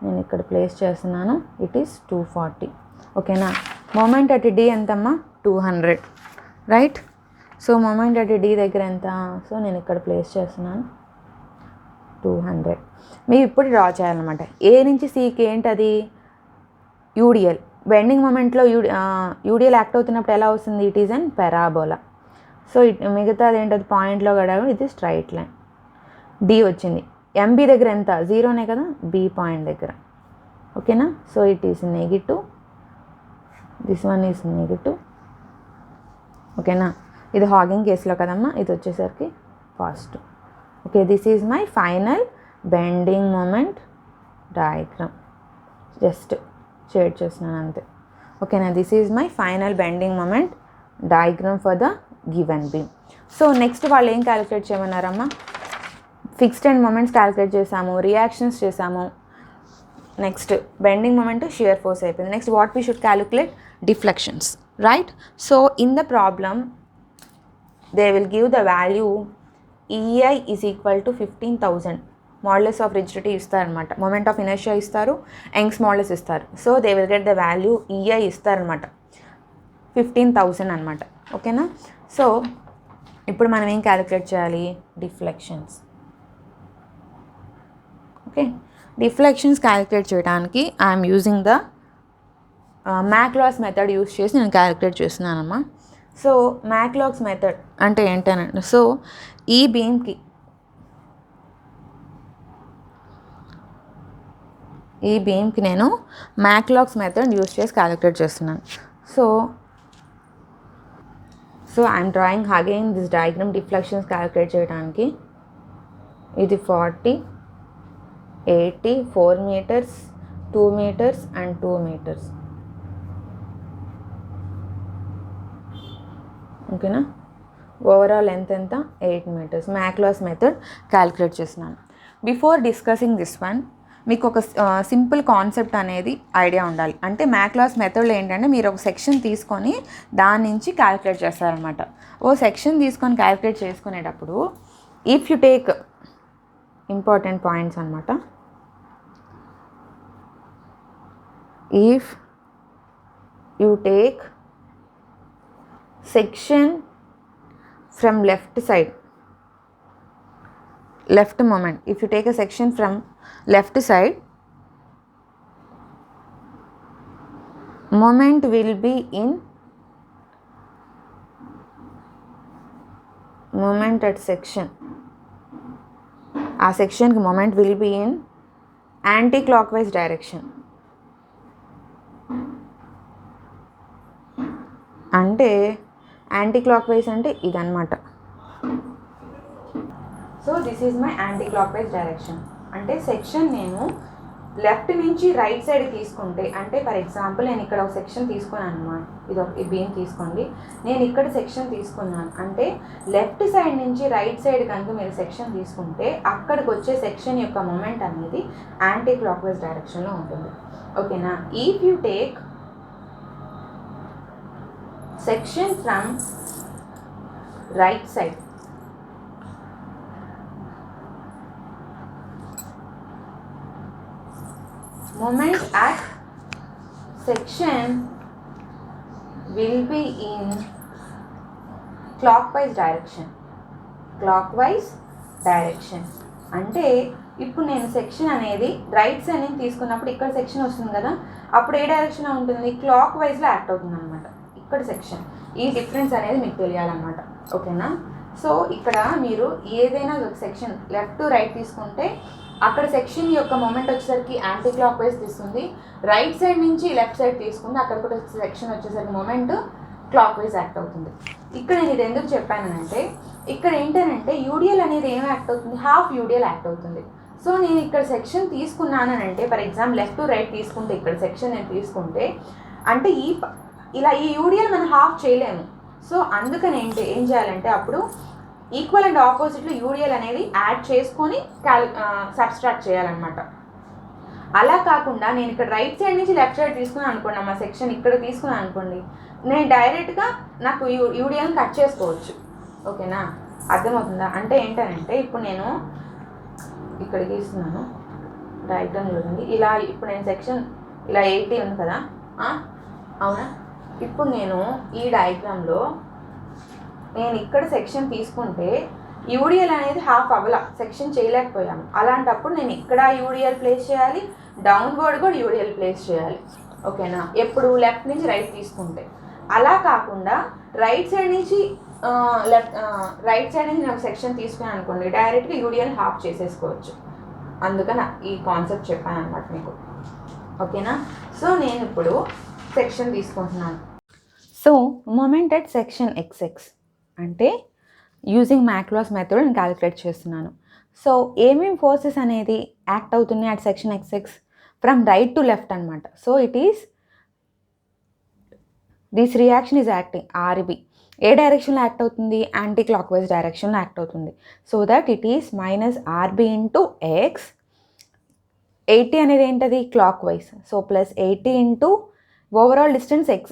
నేను ఇక్కడ ప్లేస్ చేస్తున్నాను. It is 240. ఓకేనా. మూమెంట్ అట్ D ఎంతమ్మా, 200, right. So moment at D దగ్గర ఎంత, సో నేను ఇక్కడ ప్లేస్ చేస్తున్నాను 200. మీరు ఇప్పుడు డ్రా చేయాలన్నమాట. A నుంచి Cకి ఏంటది, UDL. బెండింగ్ మూమెంట్లో UDL యాక్ట్ అవుతున్నప్పుడు ఎలా వస్తుంది, it is an parabola. So మిగతాది ఏంటది, పాయింట్లో కూడా ఇది స్ట్రైట్ లైన్. D వచ్చింది. MB దగ్గర ఎంత, 0నే కదా, B పాయింట్ దగ్గర. ఓకేనా. So it is negative, this one is negative. ఓకేనా. ఇది హాగింగ్ కేసులో కదమ్మా, ఇది వచ్చేసరికి positive. Okay. This is my final bending moment diagram. Just shade చేస్తున్నాను అంతే. ఓకేనా. This is my final bending moment diagram for the given beam. So next వాళ్ళు ఏం క్యాలిక్యులేట్ చేయమన్నారమ్మా, ఫిక్స్డ్ అండ్ మూమెంట్స్ క్యాలిక్యులేట్ చేసాము, రియాక్షన్స్ చేసాము. Next bending moment, shear force అయిపోయింది. Next what we should calculate, deflections, right. So in the problem they will give the value EI is equal to 15,000. Models of rigidity ఇస్తారనమాట, moment of inertia ఇస్తారు, Young's models ఇస్తారు. So they will get the value EI ఇస్తారనమాట, 15,000 అనమాట. ఓకేనా. So ఇప్పుడు మనం ఏం calculate చేయాలి, డిఫ్లెక్షన్స్. ఓకే. డిఫ్లెక్షన్స్ క్యాలిక్యులేట్ చేయడానికి I'm using the Macaulay's method use చేసి నేను క్యాలిక్యులేట్ చేస్తున్నానమ్మా. సో మ్యాక్లాస్ మెథడ్ అంటే ఏంటనంటే, సో ఈ బీమ్కి ఈ బీమ్కి నేను మ్యాక్లాక్స్ మెథడ్ యూస్ చేసి క్యాలిక్యులేట్ చేస్తున్నాను. So I'm drawing again this diagram deflections calculate చేయడానికి. ఇది 40, 80, 4 meters, 2 meters and 2 meters. ఓకేనా, ఓవరాల్ లెంత్ ఎంత 8 meters. మ్యాక్లాస్ మెథడ్ క్యాలిక్యులేట్ చేస్తున్నాను. బిఫోర్ డిస్కసింగ్ దిస్ వన్ మీకు ఒక సింపుల్ కాన్సెప్ట్ అనేది ఐడియా ఉండాలి. అంటే మ్యాక్లాస్ మెథడ్లో ఏంటంటే మీరు ఒక సెక్షన్ తీసుకొని దాని నుంచి క్యాలిక్యులేట్ చేస్తారనమాట. ఓ సెక్షన్ తీసుకొని క్యాలిక్యులేట్ చేసుకునేటప్పుడు if you take important points అనమాట. If you take section from left side, left moment, if you take a section from left side, moment will be in moment at section, ఆ section కి moment will be in anti clockwise direction. అంటే anti clock wise అంటే ఇదన్నమాట. So this is my anti clock wise direction. అంటే section నేను left నుంచి right side తీసుకుంటే, అంటే ఫర్ ఎగ్జాంపుల్ నేను ఇక్కడ ఒక సెక్షన్ తీసుకున్నాను అన్నమాట. ఈ బీమ్ తీసుకోండి, నేను ఇక్కడ సెక్షన్ తీసుకున్నాను అంటే లెఫ్ట్ సైడ్ నుంచి రైట్ సైడ్ కనుక మీరు సెక్షన్ తీసుకుంటే అక్కడికి వచ్చే సెక్షన్ యొక్క మొమెంట్ అనేది యాంటీ క్లాక్ వైజ్ డైరెక్షన్లో ఉంటుంది. ఓకేనా. If you take section from right side, moment at section will be in clockwise direction. అంటే ఇప్పుడు నేను సెక్షన్ అనేది రైట్ సైడ్ నుంచి తీసుకున్నప్పుడు ఇక్కడ సెక్షన్ వస్తుంది కదా, అప్పుడు ఏ డైరెక్షన్లో ఉంటుంది, క్లాక్ వైజ్లో యాక్ట్ అవుతుంది అనమాట ఇక్కడ సెక్షన్. ఈ డిఫరెన్స్ అనేది మీకు తెలియాలన్నమాట. ఓకేనా. సో ఇక్కడ మీరు ఏదైనా ఒక సెక్షన్ లెఫ్ట్ టు రైట్ తీసుకుంటే అక్కడ సెక్షన్ యొక్క మొమెంట్ వచ్చేసరికి యాంటీ క్లాక్ వైజ్ తీస్తుంది. రైట్ సైడ్ నుంచి లెఫ్ట్ సైడ్ తీసుకుంటే అక్కడ కూడా సెక్షన్ వచ్చేసరికి మొమెంట్ క్లాక్ వైజ్ యాక్ట్ అవుతుంది. ఇక్కడ నేను ఇది ఎందుకు చెప్పానంటే ఇక్కడ ఏంటంటే యూడిఎల్ అనేది ఏం యాక్ట్ అవుతుంది, హాఫ్ యూడిఎల్ యాక్ట్ అవుతుంది. సో నేను ఇక్కడ సెక్షన్ తీసుకున్నానంటే for example left to right తీసుకుంటే ఇక్కడ సెక్షన్ నేను తీసుకుంటే అంటే ఇలా ఈ యూడిఎల్ మనం హాఫ్ చేయలేము. సో అందుకని ఏం చేయాలంటే అప్పుడు ఈక్వల్ అండ్ ఆపోజిట్లో యూడిఎల్ అనేది యాడ్ చేసుకొని సబ్స్ట్రాక్ట్ చేయాలన్నమాట. అలా కాకుండా నేను ఇక్కడ రైట్ సైడ్ నుంచి లెఫ్ట్ సైడ్ తీసుకున్నాను అనుకోండి, మా సెక్షన్ ఇక్కడ తీసుకున్నాను అనుకోండి, నేను డైరెక్ట్గా నాకు యూడిఎల్ని కట్ చేసుకోవచ్చు. ఓకేనా, అర్థమవుతుందా. అంటే ఏంటంటే ఇప్పుడు నేను ఇక్కడ గీస్తున్నాను డయాగ్రామ్ చూడండి. ఇలా ఇప్పుడు నేను సెక్షన్ ఇలా 80 ఉంది కదా, అవునా. ఇప్పుడు నేను ఈ డయాగ్రామ్లో నేను ఇక్కడ సెక్షన్ తీసుకుంటే యూడిఎల్ అనేది హాఫ్ అవ్వాల, సెక్షన్ చేయలేకపోయాము. అలాంటప్పుడు నేను ఇక్కడ యూడిఎల్ ప్లేస్ చేయాలి, డౌన్వర్డ్ కూడా యూడిఎల్ ప్లేస్ చేయాలి. ఓకేనా, ఎప్పుడు లెఫ్ట్ నుంచి రైట్ తీసుకుంటే. అలా కాకుండా రైట్ సైడ్ నుంచి నేను సెక్షన్ తీసుకున్నాను అనుకోండి, డైరెక్ట్గా యూడిఎల్ హాఫ్ చేసేసుకోవచ్చు. అందుకని ఈ కాన్సెప్ట్ చెప్పాను అనమాట మీకు. ఓకేనా. సో నేను ఇప్పుడు సెక్షన్ తీసుకుంటున్నాను. So moment at section XX అంటే యూజింగ్ మ్యాక్లాస్ మెథడ్ నేను క్యాలిక్యులేట్ చేస్తున్నాను. సో ఏమేమి ఫోర్సెస్ అనేది యాక్ట్ అవుతున్నాయి at section XX from right to left అనమాట. So it is this reaction is acting RB. ఏ డైరెక్షన్లో యాక్ట్ అవుతుంది, యాంటీ క్లాక్ వైజ్ డైరెక్షన్లో యాక్ట్ అవుతుంది. So that it is -RB into X. 80 అనేది ఏంటది, clockwise. So +80 into overall distance X,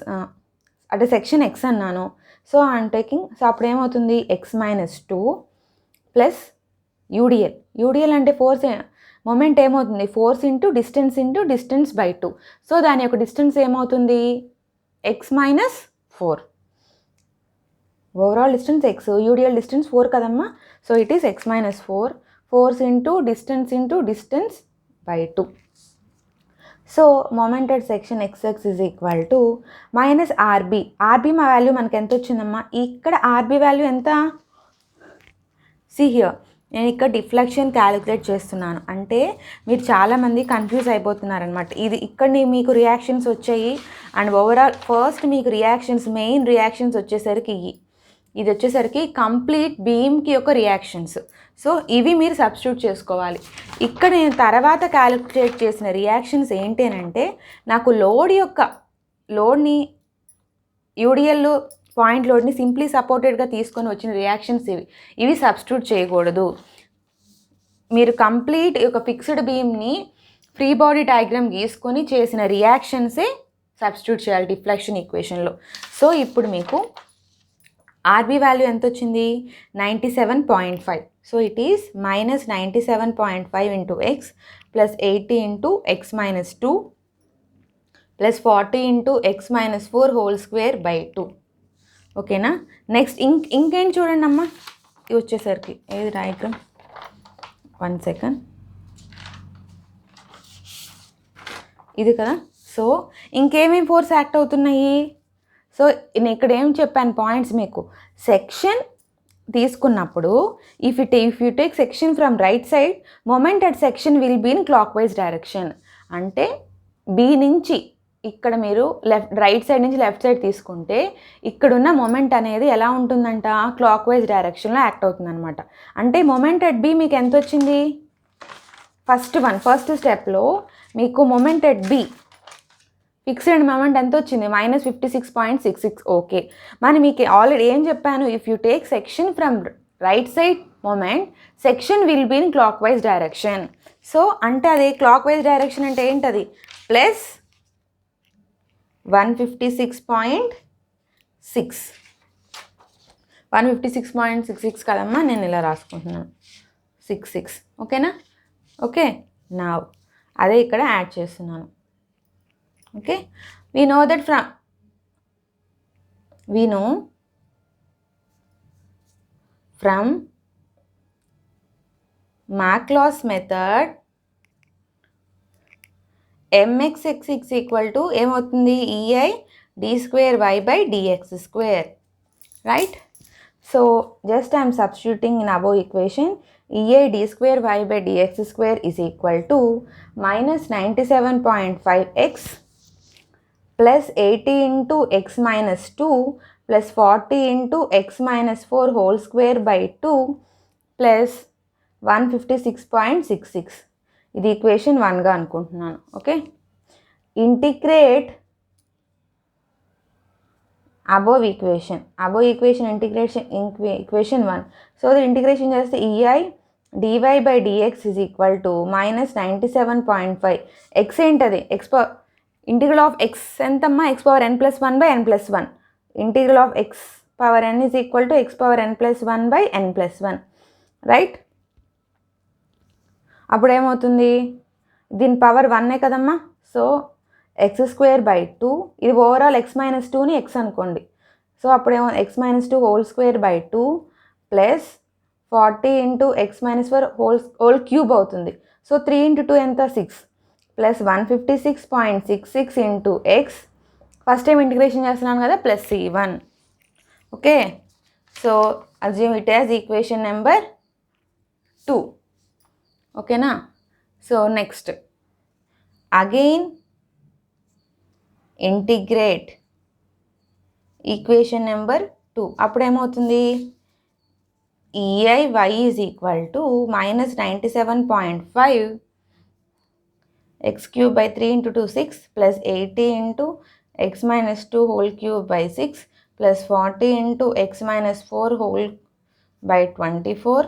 అంటే section X అన్నాను. సో ఐఎమ్ టేకింగ్, సో అప్పుడు ఏమవుతుంది X-2 ప్లస్ యూడిఎల్ అంటే ఫోర్స్, మొమెంట్ ఏమవుతుంది, force into distance by 2. So దాని యొక్క డిస్టెన్స్ ఏమవుతుంది X-4. Overall distance X, UDL distance 4 కదమ్మా. So it is X-4, force into distance by 2. So moment at section XX is equal to -RB. మా value మనకి ఎంత వచ్చిందమ్మా, ఇక్కడ RB వాల్యూ ఎంత, సి హియర్ నేను ఇక్కడ డిఫ్లెక్షన్ క్యాలిక్యులేట్ చేస్తున్నాను. అంటే మీరు చాలామంది కన్ఫ్యూజ్ అయిపోతున్నారనమాట. ఇది ఇక్కడ మీకు రియాక్షన్స్ వచ్చాయి అండ్ ఓవరాల్ ఫస్ట్ మీకు మెయిన్ రియాక్షన్స్ వచ్చేసరికి ఇది వచ్చేసరికి కంప్లీట్ బీమ్కి యొక్క రియాక్షన్స్. సో ఇవి మీరు సబ్స్టిట్యూట్ చేసుకోవాలి. ఇక్కడ నేను తర్వాత క్యాలిక్యులేట్ చేసిన రియాక్షన్స్ ఏంటి అంటే నాకు లోడ్ని యూడిఎల్ పాయింట్ లోడ్ని సింప్లీ సపోర్టెడ్గా తీసుకొని వచ్చిన రియాక్షన్స్ ఇవి సబ్స్టిట్యూట్ చేయకూడదు. మీరు కంప్లీట్ ఒక ఫిక్స్డ్ బీమ్ని ఫ్రీ బాడీ డయాగ్రామ్ గీసుకొని చేసిన రియాక్షన్సే సబ్స్టిట్యూట్ చేయాలి డిఫ్లెక్షన్ ఈక్వేషన్లో. సో ఇప్పుడు మీకు ఆర్బీ వాల్యూ ఎంత వచ్చింది? 97.5. So it is -97.5 into X plus 80 into X minus 2 plus 40 into X minus 4 whole square by 2. ఓకేనా? నెక్స్ట్ ఇంకేంటి చూడండి అమ్మా, ఇది వచ్చేసరికి ఏది డయాగ్రామ్, 1 సెకండ్, ఇది కదా. సో ఇంకేమేమి ఫోర్స్ యాక్ట్ అవుతున్నాయి? సో నేను ఇక్కడ ఏం చెప్పాను పాయింట్స్ మీకు. సెక్షన్ తీసుకున్నప్పుడు if you take section from right side, moment at section will be in clockwise direction. అంటే బి నుంచి ఇక్కడ మీరు రైట్ సైడ్ నుంచి లెఫ్ట్ సైడ్ తీసుకుంటే ఇక్కడున్న మొమెంట్ అనేది ఎలా ఉంటుందంట? క్లాక్ వైజ్ డైరెక్షన్లో యాక్ట్ అవుతుంది అనమాట. అంటే మొమెంట్ అట్ బి మీకు ఎంత వచ్చింది? ఫస్ట్ స్టెప్లో మీకు moment at B fixed moment ఎంత వచ్చింది? -56.66. ఓకే, మరి మీకు ఆల్రెడీ ఏం చెప్పాను? If you take section from right side moment, section will be in clockwise direction. So అంటే అది క్లాక్ వైజ్ డైరెక్షన్ అంటే ఏంటది? ప్లస్ 156.6. 156.66 కదమ్మా, నేను ఇలా రాసుకుంటున్నాను 66. ఓకేనా? ఓకే, నా అదే ఇక్కడ యాడ్ చేస్తున్నాను. Okay, we know from Maclau's method mxx is equal to ఏమవుతుంది? ei d square y by dx square, right? So just I am substituting in above equation. ei d square y by dx square is equal to -97.5x plus 80 into x minus 2 plus 40 into x minus 4 whole square by 2 plus 156.66. ఇది equation 1గా అనుకుంటున్నాను. Okay, integrate above equation integration equation 1. So ఇది integration చేస్తే ei dy by dx is equal to -97.5. X ఏంటది? Integral of X ఎంతమ్మా? x power n plus 1 by n plus 1. Integral of x power n is equal to x power n plus 1 by n plus 1, right? అప్పుడు ఏమవుతుంది? దీని power 1 కదమ్మా. So x square by 2, ఇది overall x minus 2ని x అనుకోండి. So అప్పుడేమో x minus 2 whole square by 2 plus 40 into x minus 4 whole cube అవుతుంది. So 3 into 2 ఎంత? 6 plus 156.66 into X, first time integration చేస్తున్నాను కదా, plus c1. Okay, so assume it as equation number 2. ఓకేనా? So next again integrate equation number 2. అప్పుడేమవుతుంది? ei y is equal to -97.5 x cube by 3 into 2 6 plus 80 into x minus 2 whole cube by 6 plus 40 into x minus 4 whole by 24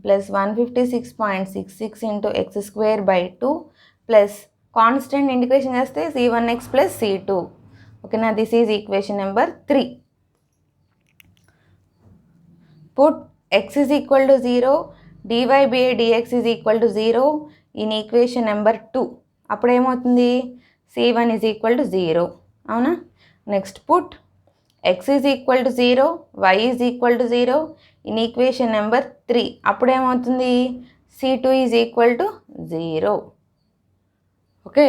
plus 156.66 into x square by 2 plus constant integration చేస్తే c1x plus c2. ఓకేనా? This is equation number 3. Put x is equal to 0, dy by dx is equal to 0 in equation number 2. అప్పుడు ఏమవుతుంది? c1 is equal to 0. అవునా? Next put x is equal to 0, y is equal to 0 in equation number 3. అప్పుడు ఏమవుతుంది? c2 is equal to 0. Okay,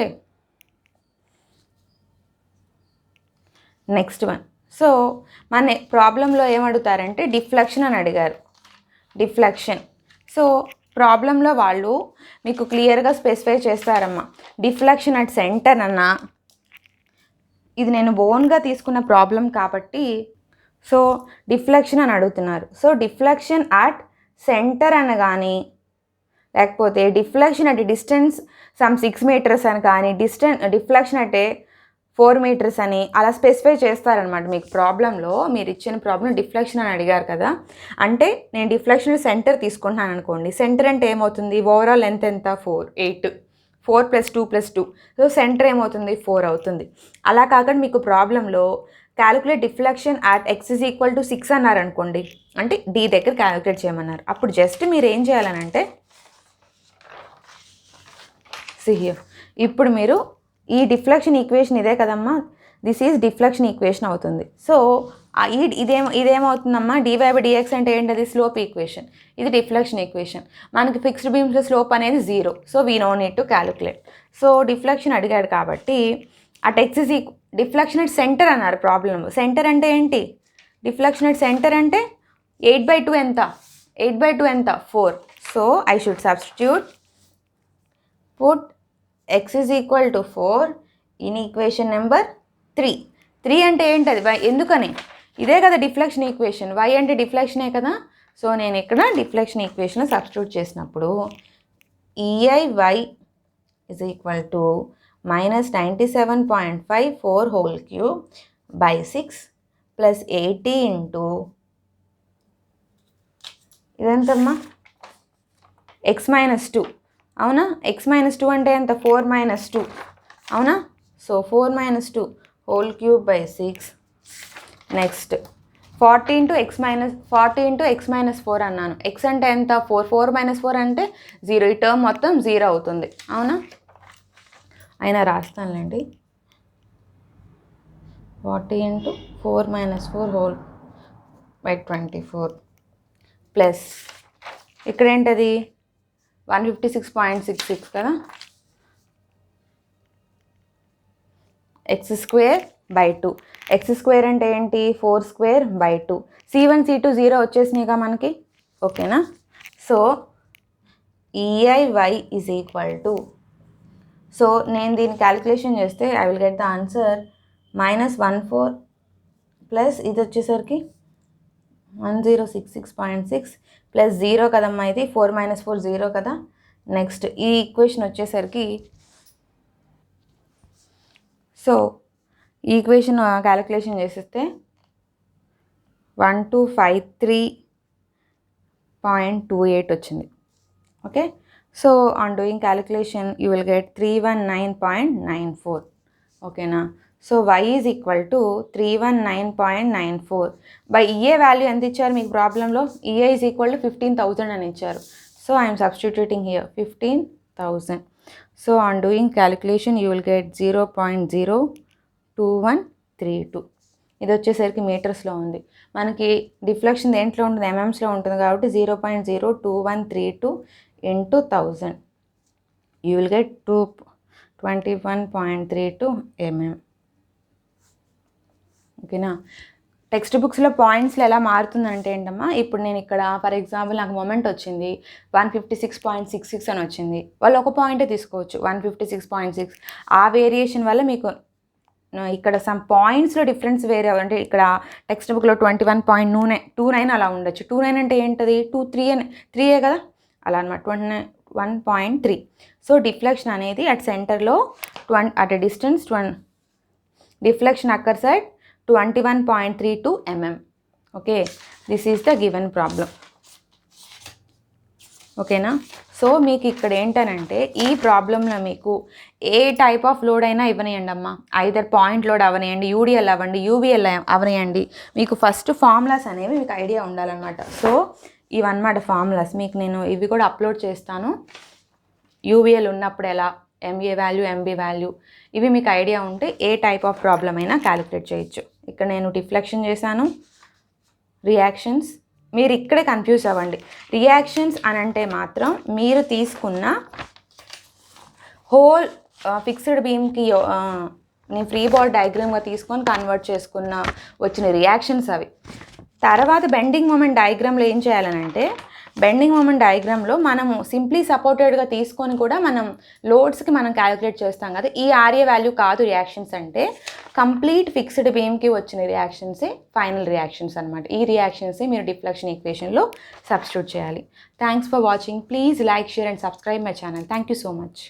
next one. So మన ప్రాబ్లంలో ఏమడుగుతారంటే deflection అని అడిగారు. Deflection so ప్రాబ్లంలో వాళ్ళు మీకు క్లియర్గా స్పెసిఫై చేస్తారమ్మా. డిఫ్లెక్షన్ అట్ సెంటర్ అన్నా, ఇది నేను ఓన్గా తీసుకున్న ప్రాబ్లం కాబట్టి సో డిఫ్లెక్షన్ అని అడుగుతున్నారు. సో డిఫ్లెక్షన్ అట్ సెంటర్ అనగాని, లేకపోతే deflection at distance some 6 meters అని కానీ, డిఫ్లెక్షన్ అట్ 4 meters అని అలా స్పెసిఫై చేస్తారనమాట. మీకు ప్రాబ్లంలో మీరు ఇచ్చిన ప్రాబ్లం డిఫ్లెక్షన్ అని అడిగారు కదా, అంటే నేను డిఫ్లెక్షన్ సెంటర్ తీసుకుంటున్నాను అనుకోండి. సెంటర్ అంటే ఏమవుతుంది, ఓవరాల్ లెంత్ ఎంత 8, 4 + 2 + 2, సో సెంటర్ ఏమవుతుంది 4 అవుతుంది. అలా కాకుండా మీకు ప్రాబ్లంలో క్యాలిక్యులేట్ డిఫ్లెక్షన్ అట్ x = 6 అన్నారు అనుకోండి, అంటే D దగ్గర క్యాలిక్యులేట్ చేయమన్నారు. అప్పుడు జస్ట్ మీరు ఏం చేయాలనంటే హియర్ ఇప్పుడు మీరు ఈ డిఫ్లెక్షన్ ఈక్వేషన్ ఇదే కదమ్మా, దిస్ ఈజ్ డిఫ్లెక్షన్ ఈక్వేషన్ అవుతుంది. సో ఇదేమవుతుందమ్మా, dy/dx అంటే ఏంటది, స్లోప్ ఈక్వేషన్. ఇది డిఫ్లెక్షన్ ఈక్వేషన్. మనకి ఫిక్స్డ్ బీమ్స్లో స్లోప్ అనేది 0, so we know need to calculate. So deflection అడిగాడు కాబట్టి at x deflection at centre అన్నారు ప్రాబ్లం. సెంటర్ అంటే ఏంటి, డిఫ్లెక్షన్ అట్ సెంటర్ అంటే 8/2 ఎంత, 8/2 ఎంత 4. So I should substitute, put x = 4 in equation number 3. 3 అంటే ఏంటది, y. ఎందుకని, ఇదే కదా డిఫ్లెక్షన్ ఈక్వేషన్, y అంటే డిఫ్లెక్షనే కదా. సో నేను ఇక్కడ డిఫ్లెక్షన్ ఈక్వేషన్ సబ్స్టిట్యూట్ చేసినప్పుడు EIy = -97.54³ + 80 ఇంటూ ఇదెంతమ్మా x - 2, అవునా. x - 2 అంటే ఎంత, 4 - 2, అవునా. సో 4 - 2³/6. నెక్స్ట్ 40 × x - 4 అన్నాను. x అంటే ఎంత 4, 4 - 4 అంటే 0, ఈ టర్మ్ మొత్తం 0 అవుతుంది, అవునా. అయినా రాస్తానులేండి. 40 × 4 - 4/24 ప్లస్ ఇక్కడ ఏంటది 156.66 కదా, x²/2. x² అంటే ఏంటి 4²/2. C1 C2 0 వచ్చేసినాయిగా మనకి, ఓకేనా. సో EIy = సో నేను దీన్ని క్యాలిక్యులేషన్ చేస్తే I will get the answer -14 plus ఇది వచ్చేసరికి 1066.6 ప్లస్ 0 కదమ్మా, ఇది 4 - 4 0 కదా. నెక్స్ట్ ఈ ఈక్వేషన్ వచ్చేసరికి, సో ఈ ఈక్వేషన్ క్యాలిక్యులేషన్ చేసేస్తే 1253.28 వచ్చింది, okay. So on doing calculation you will get 319.94, ఓకేనా. So y = 319.94. By EA value ఎంత ఇచ్చారు మీకు ప్రాబ్లంలో, EA = 15,000 అని ఇచ్చారు. So I'm substituting here 15,000. So on doing calculation you will get 0.02132. ఇది వచ్చేసరికి మీటర్స్లో ఉంది. మనకి డిఫ్లెక్షన్ దేంట్లో ఉంటుంది, ఎంఎంస్లో ఉంటుంది కాబట్టి 0.02132 × 1000 యూ విల్ గెట్ 21.32 mm, ఓకేనా. టెక్స్ట్ బుక్స్లో పాయింట్స్లో ఎలా మారుతుందంటే ఏంటమ్మా, ఇప్పుడు నేను ఇక్కడ ఫర్ ఎగ్జాంపుల్ నాకు మొమెంట్ వచ్చింది 156.66 అని వచ్చింది, వాళ్ళు ఒక పాయింటే తీసుకోవచ్చు 156.6. ఆ వేరియేషన్ వల్ల మీకు ఇక్కడ సమ్ పాయింట్స్లో డిఫరెన్స్ వేరే, అంటే ఇక్కడ టెక్స్ట్ బుక్లో 21.29 అలా ఉండొచ్చు. 29 అంటే ఏంటది 23 అని 3 కదా, అలా అనమాట 21.3. సో డిఫ్లెక్షన్ అనేది అట్ సెంటర్లో at distance deflection occurs at 21.32 mm, okay. This is the given problem, ఓకేనా. సో మీకు ఇక్కడ ఏంటనంటే ఈ ప్రాబ్లంలో మీకు ఏ టైప్ ఆఫ్ లోడ్ అయినా ఇవ్వనియండి అమ్మా, ఐదర్ పాయింట్ లోడ్ అవనియండి, యూడిఎల్ అవ్వండి, యూవీఎల్ అవనియండి, మీకు ఫస్ట్ ఫార్ములాస్ అనేవి మీకు ఐడియా ఉండాలన్నమాట. సో ఇవన్నమాట ఫార్ములాస్, మీకు నేను ఇవి కూడా అప్లోడ్ చేస్తాను. యూవీఎల్ ఉన్నప్పుడు ఎలా, ఎంఏ వాల్యూ, ఎంబీ వాల్యూ, ఇవి మీకు ఐడియా ఉంటే ఏ టైప్ ఆఫ్ ప్రాబ్లం అయినా క్యాలిక్యులేట్ చేయొచ్చు. ఇక్కడ నేను డిఫ్లెక్షన్ చేశాను, రియాక్షన్స్, మీరు ఇక్కడే కన్ఫ్యూజ్ అవ్వండి. రియాక్షన్స్ అని అంటే మాత్రం మీరు తీసుకున్న హోల్ ఫిక్స్డ్ బీమ్కి నేను ఫ్రీ బాడీ డయాగ్రామ్గా తీసుకొని కన్వర్ట్ చేసుకున్న వచ్చిన రియాక్షన్స్ అవి. తర్వాత బెండింగ్ మూమెంట్ డయాగ్రామ్లో ఏం చేయాలనంటే బెండింగ్ మూమెంట్ డయాగ్రామ్లో మనము సింప్లీ సపోర్టెడ్గా తీసుకొని కూడా మనం లోడ్స్కి మనం క్యాలిక్యులేట్ చేస్తాం కదా. ఈ ఆర్ఏ వాల్యూ కాదు రియాక్షన్స్ అంటే, కంప్లీట్ ఫిక్స్డ్ బీమ్కి వచ్చిన రియాక్షన్సే ఫైనల్ రియాక్షన్స్ అనమాట. ఈ రియాక్షన్సే మీరు డిఫ్లెక్షన్ ఈక్వేషన్లో సబ్స్టిట్యూట్ చేయాలి. Thanks for watching. Please like, share and subscribe my channel. Thank you so much.